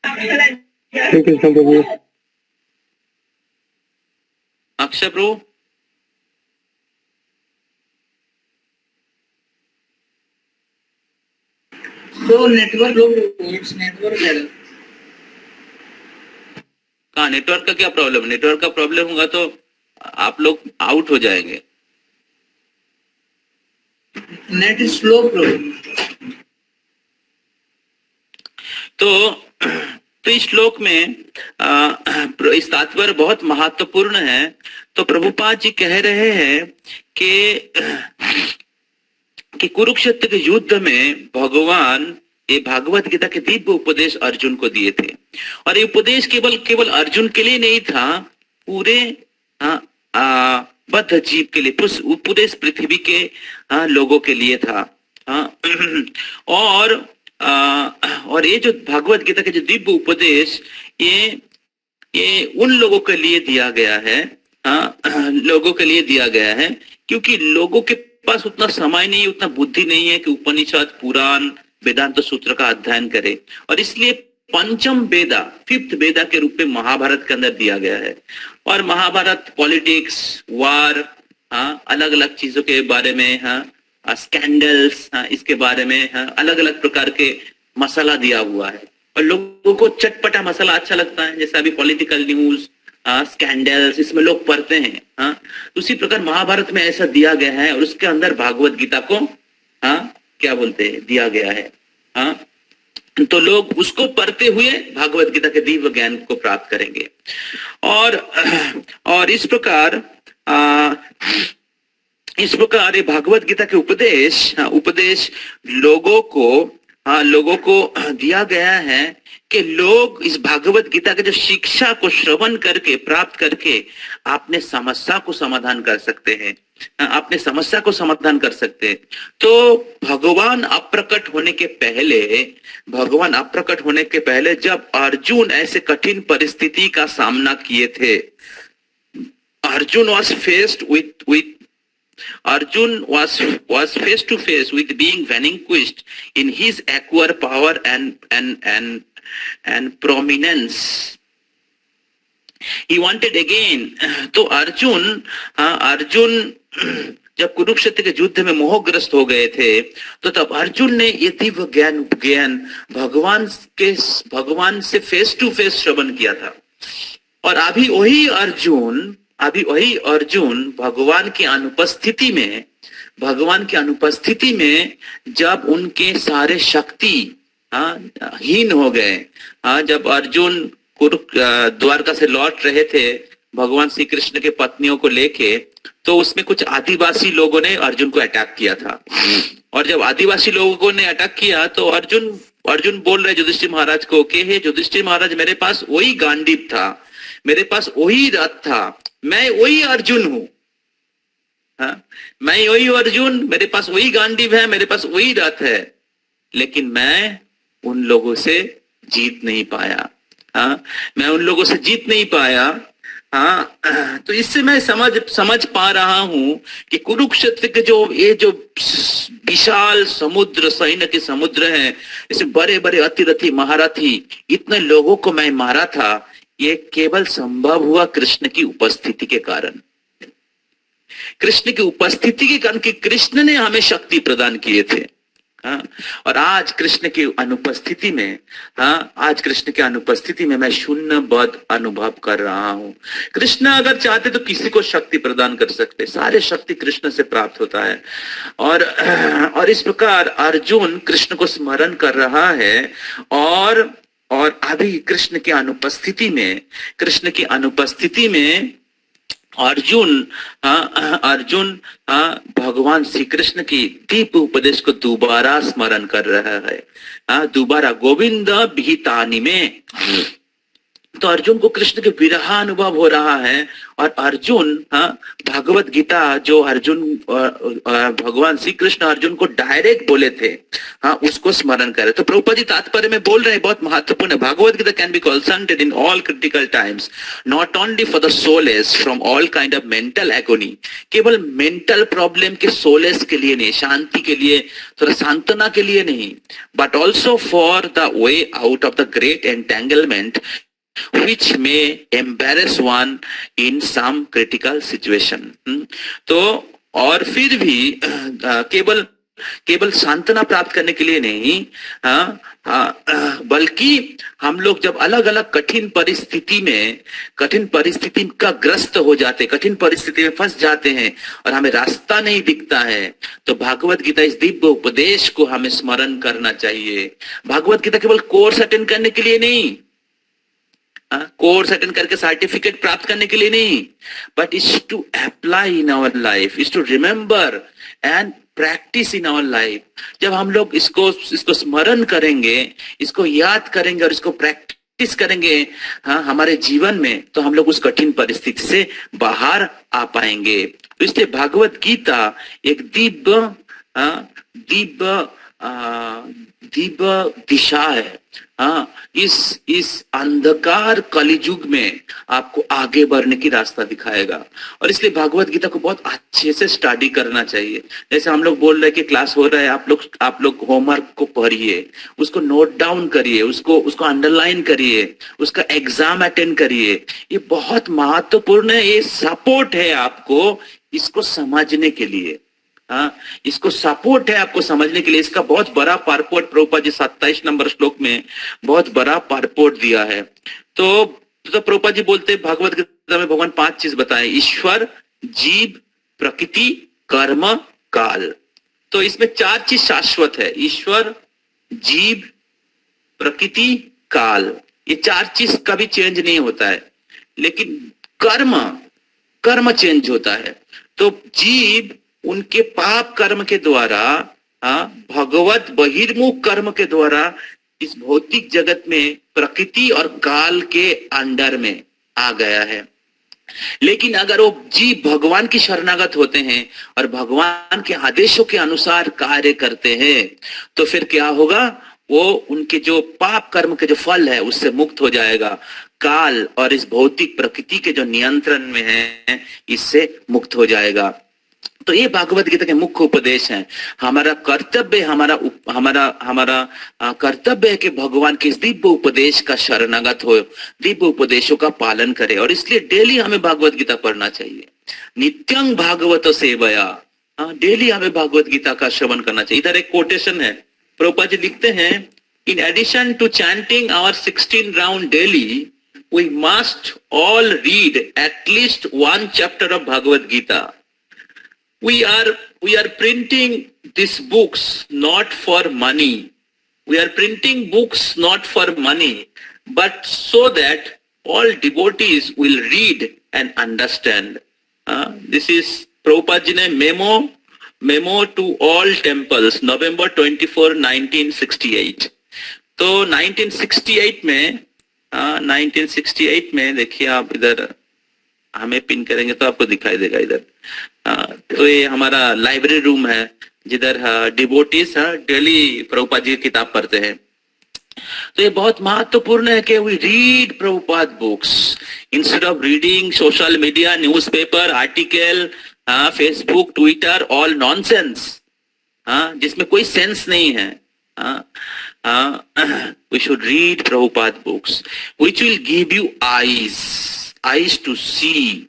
Speaker 5: हरे कृष्ण प्रभु।
Speaker 1: अक्षय प्रभु,
Speaker 2: तो network network है।
Speaker 1: कहाँ network का क्या problem? Network का problem होगा तो आप लोग आउट हो जाएंगे।
Speaker 2: Net is slow pro.
Speaker 1: तो इस श्लोक में इस तात्पर्य बहुत महत्वपूर्ण है। तो प्रभुपाद जी कह रहे हैं कि कुरुक्षेत्र के युद्ध में भगवान ये भागवत गीता के दिव्य उपदेश अर्जुन को दिए थे, और ये उपदेश केवल अर्जुन के लिए नहीं था, पूरे बद्ध जीव के लिए, पूरे इस पृथ्वी के लोगों के लिए था। और ये जो भागवत गीता के जो दिव्य उपदेश ये उन लोगों के लिए दिया गया है, लोगों के लिए दिया गया है, क्योंकि लोगों के पास उतना समय नहीं, उतना बुद्धि नहीं है कि उपनिषद, पुराण, वेदांत सूत्र का अध्ययन करे, और इसलिए पंचम वेदा, 5th वेदा के रूप में महाभारत के अंदर दिया गया है। और महाभारत पॉलिटिक्स, वार, अलग अलग चीजों के बारे में, स्कैंडल्स, इसके बारे में अलग अलग प्रकार के मसाला दिया हुआ है, और लोगों को चटपटा मसाला अच्छा लगता है, जैसे अभी पॉलिटिकल न्यूज, स्कैंडल्स इसमें लोग पढ़ते हैं। उसी प्रकार महाभारत में ऐसा दिया गया है और उसके अंदर भागवत गीता को क्या बोलते हैं दिया गया है। तो लोग उसको पढ़ते हुए भागवत गीता के दिव्य ज्ञान को प्राप्त करेंगे। और इस प्रकार ये भागवत गीता के उपदेश लोगों को दिया गया है कि लोग इस भागवत गीता के जो शिक्षा को श्रवण करके प्राप्त करके अपने समस्या को समाधान कर सकते हैं, अपने समस्या को समाधान कर सकते हैं। तो भगवान अप्रकट होने के पहले जब अर्जुन ऐसे कठिन परिस्थिति का सामना किए थे, Arjun was face to face with being vanquished in his acquire power and prominence. He wanted again. तो अर्जुन जब कुरुक्षेत्र के युद्ध में मोहग्रस्त हो गए थे तो तब अर्जुन ने ये दिव्य ज्ञान भगवान से फेस टू फेस श्रवण किया था। और अभी वही अर्जुन भगवान की अनुपस्थिति में जब उनके सारे शक्ति हीन हो गए, जब अर्जुन द्वारका से लौट रहे थे भगवान श्री कृष्ण के पत्नियों को लेके, तो उसमें कुछ आदिवासी लोगों ने अर्जुन को अटैक किया था। और जब आदिवासी लोगों ने अटैक किया तो अर्जुन बोल रहे युधिष्ठिर महाराज को कि हे युधिष्ठिर महाराज, मेरे पास वही गांडीव था, मेरे पास वही रथ था, मैं वही अर्जुन हूं, मैं वही अर्जुन, मेरे पास वही गांडीव है, मेरे पास वही रथ है, लेकिन मैं उन लोगों से जीत नहीं पाया। मैं उन लोगों से जीत नहीं पाया। तो इससे मैं समझ पा रहा हूं कि कुरुक्षेत्र के ये जो विशाल समुद्र, सैन्य के समुद्र है, इसमें बड़े बड़े अतिरथी महारथी इतने लोगों को मैं मारा था, ये केवल संभव हुआ कृष्ण की उपस्थिति के कारण। कृष्ण की उपस्थिति के कारण कि कृष्ण ने हमें शक्ति प्रदान किए थे। और आज कृष्ण की अनुपस्थिति में मैं शून्य बोध अनुभव कर रहा हूं। कृष्ण अगर चाहते तो किसी को शक्ति प्रदान कर सकते, सारे शक्ति कृष्ण से प्राप्त होता है। और इस प्रकार अर्जुन कृष्ण को स्मरण कर रहा है और अभी कृष्ण की अनुपस्थिति में अर्जुन भगवान श्री कृष्ण की दिव्य उपदेश को दोबारा स्मरण कर रहा है, दोबारा गोविंद विहितानि में। तो अर्जुन को कृष्ण के विरह अनुभव हो रहा है और अर्जुन भगवत गीता जो भगवान श्री कृष्ण अर्जुन को डायरेक्ट बोले थे, उसको स्मरण करे। तो प्रभुपाद जी तात्पर्य में बोल रहे हैं, बहुत महत्वपूर्ण है। Bhagavad Gita can be consulted in all critical times, not only for the solace from all kind of mental agony, केवल मेंटल प्रॉब्लम के सोलेस के लिए नहीं, शांति के लिए, थोड़ा सांत्वना के लिए नहीं, but also for the way out of the great entanglement which may embarrass one in some critical situation. तो और फिर भी केवल सांत्वना प्राप्त करने के लिए नहीं, बल्कि हम लोग जब अलग अलग कठिन परिस्थिति का ग्रस्त हो जाते, कठिन परिस्थिति में फंस जाते हैं और हमें रास्ता नहीं दिखता है, तो भागवत गीता इस दिव्य उपदेश को हमें स्मरण करना चाहिए। भागवत गीता केवल कोर्स अटेंड करने के लिए नहीं, कोर्स अटेंड करके सर्टिफिकेट प्राप्त करने के लिए नहीं, but is to apply in our life, is to remember and practise in our life. जब हम लोग इसको स्मरण करेंगे, इसको याद करेंगे और इसको प्रैक्टिस करेंगे हमारे जीवन में, तो हम लोग उस कठिन परिस्थिति से बाहर आ पाएंगे। तो इसलिए भागवत गीता एक दिव्य दिशा है। इस अंधकार कलियुग में आपको आगे बढ़ने की रास्ता दिखाएगा। और इसलिए भागवत गीता को बहुत अच्छे से स्टडी करना चाहिए। जैसे हम लोग बोल रहे हैं कि क्लास हो रहा है, आप लोग होमवर्क को पढ़िए, उसको नोट डाउन करिए, उसको अंडरलाइन करिए, उसका एग्जाम अटेंड करिए। ये बहुत महत्वपूर्ण है, ये सपोर्ट है आपको इसको समझने के लिए। इसको सपोर्ट है आपको समझने के लिए। इसका बहुत बड़ा पारपोर्ट प्रभुपाद जी 27 नंबर श्लोक में बहुत बड़ा पारपोर्ट दिया है। तो तो प्रभुपाद जी बोलते हैं भगवत गीता में भगवान 5 चीज बताए, ईश्वर, जीव, प्रकृति, कर्म, काल। तो इसमें 4 चीज शाश्वत है, ईश्वर, जीव, प्रकृति, काल। ये 4 चीज कभी चेंज नहीं होता है, लेकिन कर्म चेंज होता है। तो जीव उनके पाप कर्म के द्वारा, भगवत बहिर्मुख कर्म के द्वारा इस भौतिक जगत में प्रकृति और काल के अंडर में आ गया है। लेकिन अगर वो जीव भगवान की शरणागत होते हैं और भगवान के आदेशों के अनुसार कार्य करते हैं, तो फिर क्या होगा, वो उनके जो पाप कर्म के जो फल है उससे मुक्त हो जाएगा, काल और इस भौतिक प्रकृति के जो नियंत्रण में है इससे मुक्त हो जाएगा। तो ये भागवत गीता के मुख्य उपदेश हैं। हमारा कर्तव्य हमारा कर्तव्य है कि भगवान के इस दिव्य उपदेश का शरणागत हो, दिव्य उपदेशों का पालन करे, और इसलिए डेली हमें भागवत गीता पढ़ना चाहिए। नित्यं भागवत सेवया, डेली हमें भागवत गीता का श्रवण करना चाहिए। इधर एक कोटेशन है, प्रभुपाद जी लिखते हैं, in addition to chanting our 16 round daily, we must all read at least 1 chapter of Bhagavad Gita. We are printing these books not for money. We are printing books not for money, but so that all devotees will read and understand. This is Prabhupada ji ne memo to all temples, November 24, 1968. तो 1968 में 1968 में देखिए, आप इधर हमें pin करेंगे तो आपको दिखाई देगा इधर। तो ये हमारा लाइब्रेरी रूम है जिधर डिवोटीज डेली प्रभुपाद जी की किताब पढ़ते हैं। तो ये बहुत महत्वपूर्ण है कि we read Prabhupada books instead of reading social media, newspaper, article, Facebook, Twitter, all nonsense, जिसमें कोई सेंस नहीं है। We should read Prabhupada books, which will give you eyes to see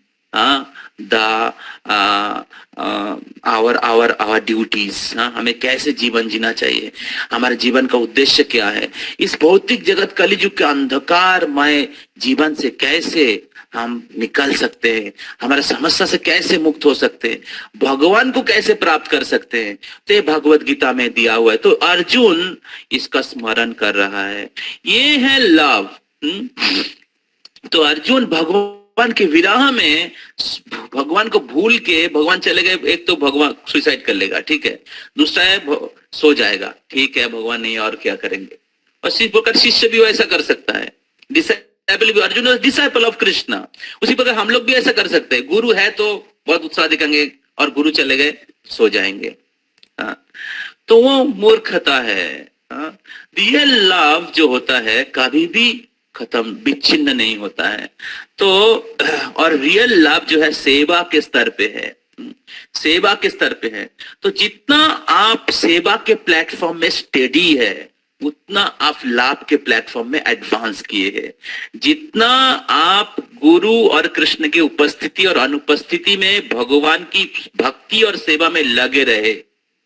Speaker 1: our duties. हमें कैसे जीवन जीना चाहिए, हमारे जीवन का उद्देश्य क्या है, इस भौतिक जगत कलियुग के अंधकारमय जीवन से कैसे हम निकल सकते हैं, हमारे समस्या से कैसे मुक्त हो सकते हैं, भगवान को कैसे प्राप्त कर सकते हैं, तो ये भगवत गीता में दिया हुआ है। तो अर्जुन इसका स्मरण कर रहा है, ये है लव। तो अर्जुन भगवान के विरह में भगवान को भूल के भगवान चले गए। एक तो भगवान सुसाइड कर लेगा, ठीक है, दूसरा है सो जाएगा, ठीक है, भगवान नहीं और क्या करेंगे। और इसी प्रकार शिष्य भी वैसा कर सकता है, अर्जुन डिसाइपल ऑफ कृष्णा। उसी प्रकार हम लोग भी ऐसा कर सकते हैं, गुरु है तो बहुत उत्साह दिखाएंगे और गुरु चले गए सो जाएंगे। तो वो मूर्खता है। रियल लव जो होता है कभी भी खत्म विच्छिन्न नहीं होता है। तो और रियल लव जो है सेवा के स्तर पे है, सेवा के स्तर पे है। तो जितना आप सेवा के प्लेटफॉर्म में स्टेडी है उतना आप लाभ के प्लेटफॉर्म में एडवांस किए हैं। जितना आप गुरु और कृष्ण की उपस्थिति और अनुपस्थिति में भगवान की भक्ति और सेवा में लगे रहे,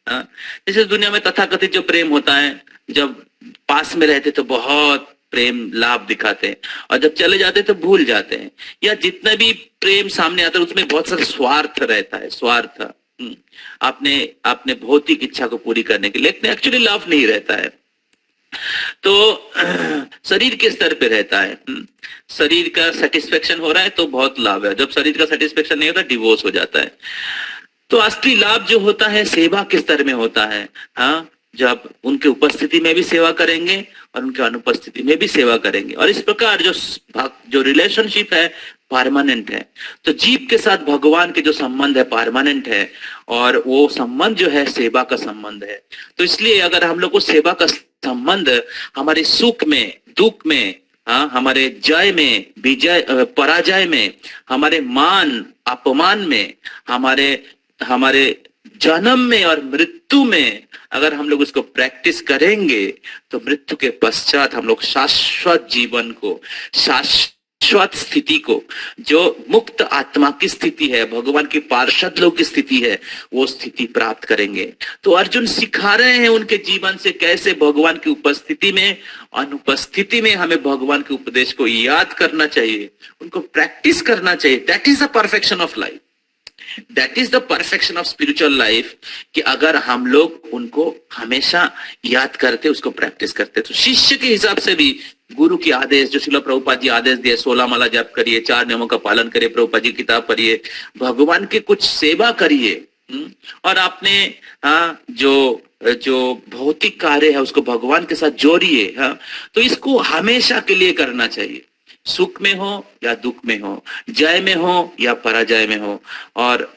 Speaker 1: जैसे दुनिया में तथाकथित जो प्रेम होता है, जब पास में रहते तो बहुत प्रेम लाभ दिखाते हैं और जब चले जाते तो भूल जाते हैं, या जितना भी प्रेम सामने आता है उसमें बहुत सारा स्वार्थ रहता है, स्वार्थ आपने भौतिक इच्छा को पूरी करने के लिए, लेकिन एक्चुअली लव नहीं रहता है। तो शरीर के स्तर पे रहता है, शरीर का सेटिस्फेक्शन हो रहा है तो बहुत लाभ है, जब शरीर का सेटिस्फेक्शन नहीं होता डिवोर्स हो जाता है। तो असली लाभ जो होता है सेवा के स्तर में होता है। जब उनके उपस्थिति में भी सेवा करेंगे और उनके अनुपस्थिति में भी सेवा करेंगे, और इस प्रकार जो रिलेशनशिप है परमानेंट है। तो जीव के साथ भगवान के जो संबंध है परमानेंट है, और वो संबंध जो है सेवा का संबंध है। तो इसलिए अगर हम लोग को सेवा का संबंध हमारे सुख में, दुख में, हमारे जय में, विजय पराजय में, हमारे मान अपमान में, हमारे जन्म में और मृत्यु में अगर हम लोग उसको प्रैक्टिस करेंगे तो मृत्यु के पश्चात हम लोग शाश्वत जीवन को, शाश्वत शाश्वत स्थिति को, जो मुक्त आत्मा की स्थिति है, भगवान की पार्षद लोग की स्थिति है, वो स्थिति प्राप्त करेंगे। तो अर्जुन सिखा रहे हैं उनके जीवन से कैसे भगवान की उपस्थिति में, अनुपस्थिति में हमें भगवान के उपदेश को याद करना चाहिए, उनको प्रैक्टिस करना चाहिए। That is the perfection of life, that is the perfection of spiritual life, कि अगर हम लोग उनको हमेशा याद करते, उसको प्रैक्टिस करते। तो शिष्य के हिसाब से भी गुरु की आदेश, जो श्रील प्रभुपाद जी आदेश दिए, 16 माला जाप करिए, 4 नियमों का पालन करिए, प्रभुपाद जी की किताब पढ़िए, भगवान की कुछ सेवा करिए, और आपने जो भौतिक कार्य है उसको भगवान के साथ जोड़िए। तो इसको हमेशा के लिए करना चाहिए, सुख में हो या दुख में हो, जय में हो या पराजय में हो, और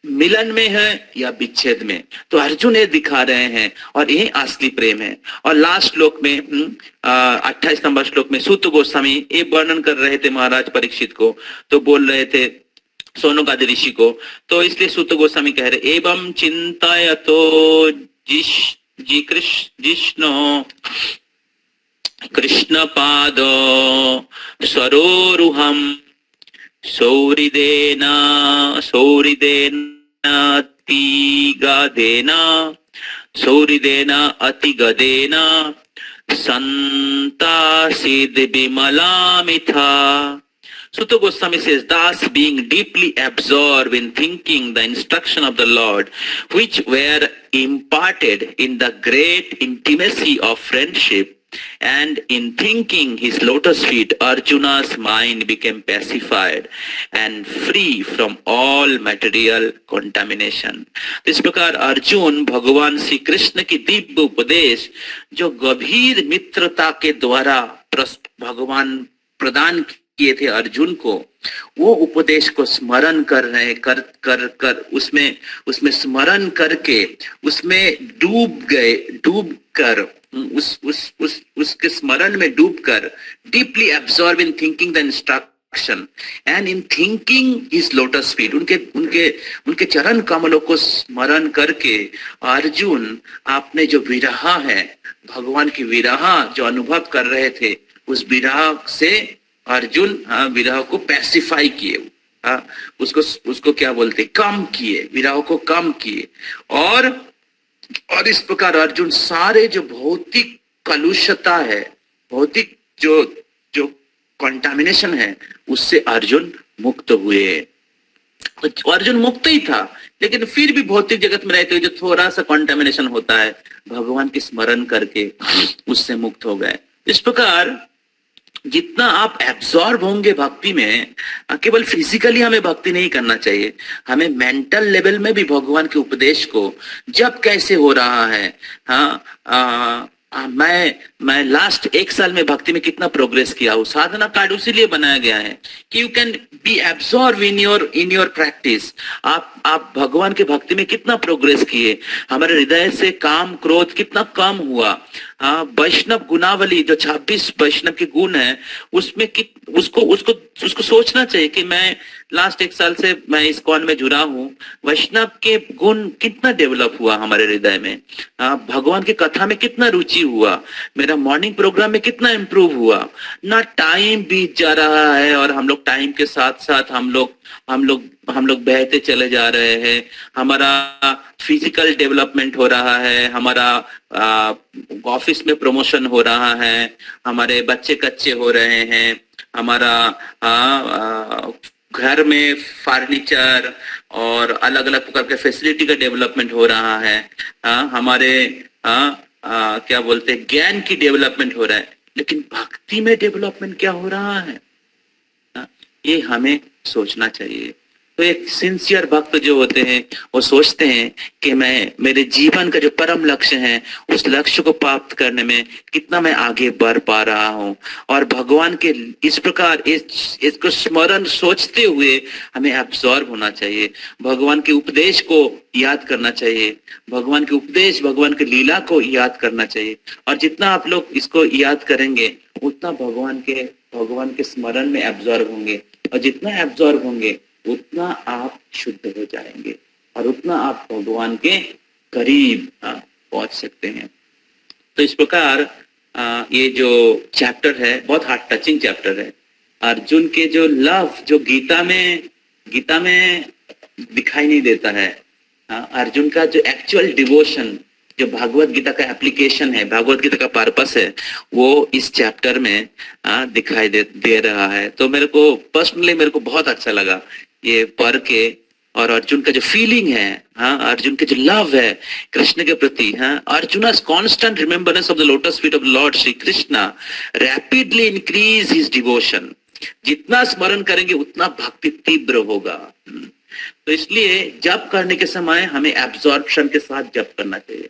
Speaker 1: मिलन में है या विच्छेद में। तो अर्जुन ये दिखा रहे हैं, और यही असली प्रेम है। और लास्ट श्लोक में 28 नंबर श्लोक में सूत गोस्वामी ये वर्णन कर रहे थे महाराज परीक्षित को, तो बोल रहे थे सोनकादि ऋषि को। तो इसलिए सूत गोस्वामी कह रहे, एवं चिंतायतो Jishnu Krishna पादो सरोरुहम सौरिदेन अतिगदेन संतासिद विमलामिथा। Sutta Goswami says, thus being deeply absorbed in thinking the instruction of the Lord, which were imparted in the great intimacy of friendship, and in thinking his lotus feet, Arjuna's mind became pacified and free from all material contamination. इस प्रकार अर्जुन भगवान श्री कृष्ण की दिव्य उपदेश, जो गंभीर मित्रता के द्वारा भगवान प्रदान किए थे अर्जुन को, वो उपदेश को स्मरण कर रहे कर उसमें स्मरण करके उसमें डूबकर उसके स्मरण में डूबकर, deeply absorb in thinking the instruction and in thinking his lotus feet, उनके चरण कमलों को स्मरण करके अर्जुन आपने जो विरह है, भगवान की विरह जो अनुभव कर रहे थे, उस विरह से अर्जुन विरह को पैसिफाई किए, उसको क्या बोलते, कम किए, विरह को कम किए। और इस प्रकार अर्जुन सारे जो भौतिक कलुषता है, भौतिक जो कंटामिनेशन है, उससे अर्जुन मुक्त हुए। अर्जुन मुक्त ही था, लेकिन फिर भी भौतिक जगत में रहते हुए जो थोड़ा सा कंटामिनेशन होता है, भगवान की स्मरण करके उससे मुक्त हो गए। इस प्रकार जितना आप एब्जॉर्ब होंगे भक्ति में, केवल फिजिकली हमें भक्ति नहीं करना चाहिए, हमें मेंटल लेवल में भी भगवान के उपदेश को जब कैसे हो रहा है। मैं लास्ट 1 साल में भक्ति में कितना प्रोग्रेस किया हूँ। साधना कार्ड उसीलिए बनाया गया है कि you can be absorb in your practice. आप भगवान के भक्ति में कितना प्रोग्रेस किए, हमारे हृदय से काम क्रोध कितना कम हुआ। वैष्णव गुणावली जो 26 वैष्णव के गुण है, उसमें उसको सोचना चाहिए कि मैं लास्ट 1 साल से मैं इस्कॉन में जुड़ा हूँ, वैष्णव के गुण कितना डेवलप हुआ हमारे हृदय में, भगवान की कथा में कितना रुचि हुआ, मेरा मॉर्निंग प्रोग्राम में कितना इम्प्रूव हुआ। ना टाइम बीत जा रहा है और हम लोग टाइम के साथ साथ हम लोग बहते चले जा रहे हैं। हमारा फिजिकल डेवलपमेंट हो रहा है, हमारा ऑफिस में प्रमोशन हो रहा है, हमारे बच्चे कच्चे हो रहे हैं, हमारा घर में फर्नीचर और अलग अलग प्रकार के फैसिलिटी का डेवलपमेंट हो रहा है, हमारे क्या बोलते हैं, ज्ञान की डेवलपमेंट हो रहा है, लेकिन भक्ति में डेवलपमेंट क्या हो रहा है, ये हमें सोचना चाहिए। तो एक सिंसियर भक्त जो होते हैं वो सोचते हैं कि मेरे जीवन का जो परम लक्ष्य है, उस लक्ष्य को प्राप्त करने में कितना मैं आगे बढ़ पा रहा हूँ। और भगवान के इस प्रकार इसको स्मरण सोचते हुए हमें एब्जॉर्ब होना चाहिए, भगवान के उपदेश को याद करना चाहिए, भगवान के उपदेश, भगवान की लीला को याद करना चाहिए। और जितना आप लोग इसको याद करेंगे, उतना भगवान के स्मरण में एब्जॉर्ब होंगे, और जितना एब्जॉर्ब होंगे उतना आप शुद्ध हो जाएंगे और उतना आप भगवान के करीब पहुंच सकते हैं। तो इस प्रकार ये जो चैप्टर है बहुत हार्ट टचिंग चैप्टर है। अर्जुन के जो लव जो गीता में दिखाई नहीं देता है। अर्जुन का जो एक्चुअल डिवोशन जो भगवत गीता का एप्लीकेशन है, भगवत गीता का पर्पस है, वो इस चैप्टर में दिखाई दे रहा है। तो मेरे को पर्सनली मेरे को बहुत अच्छा लगा ये पढ़ के, और अर्जुन का जो फीलिंग है, अर्जुन के जो लव है कृष्ण के प्रति, अर्जुन's constant remembrance of the lotus feet of Lord Shri Krishna rapidly increase his devotion। जितना स्मरण करेंगे उतना भक्ति तीव्र होगा। तो इसलिए जप करने के समय हमें एब्जॉर्प्शन के साथ जप करना चाहिए।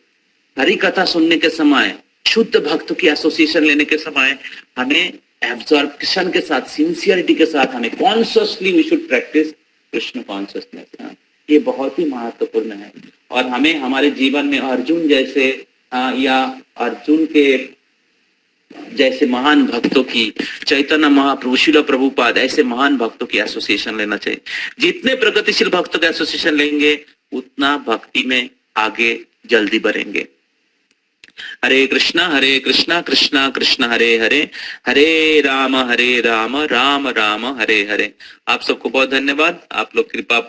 Speaker 1: हरि कथा सुनने के समय, शुद्ध भक्तों की एसोसिएशन लेने के समय हमें एब्जॉर्प्शन के साथ, सिंसियरिटी के साथ हमें consciously we should practise Krishna consciousness. ये बहुत ही महत्वपूर्ण है। और हमें हमारे जीवन में अर्जुन जैसे या अर्जुन के जैसे महान भक्तों की, चैतन्य महाप्रभु, श्रील प्रभुपाद, ऐसे महान भक्तों की एसोसिएशन लेना चाहिए। जितने प्रगतिशील भक्तों का एसोसिएशन लेंगे उतना भक्ति में आगे जल्दी बढ़ेंगे। हरे कृष्णा कृष्णा कृष्णा हरे हरे, हरे राम राम राम हरे हरे। आप सबको बहुत धन्यवाद। आप लोग कृपा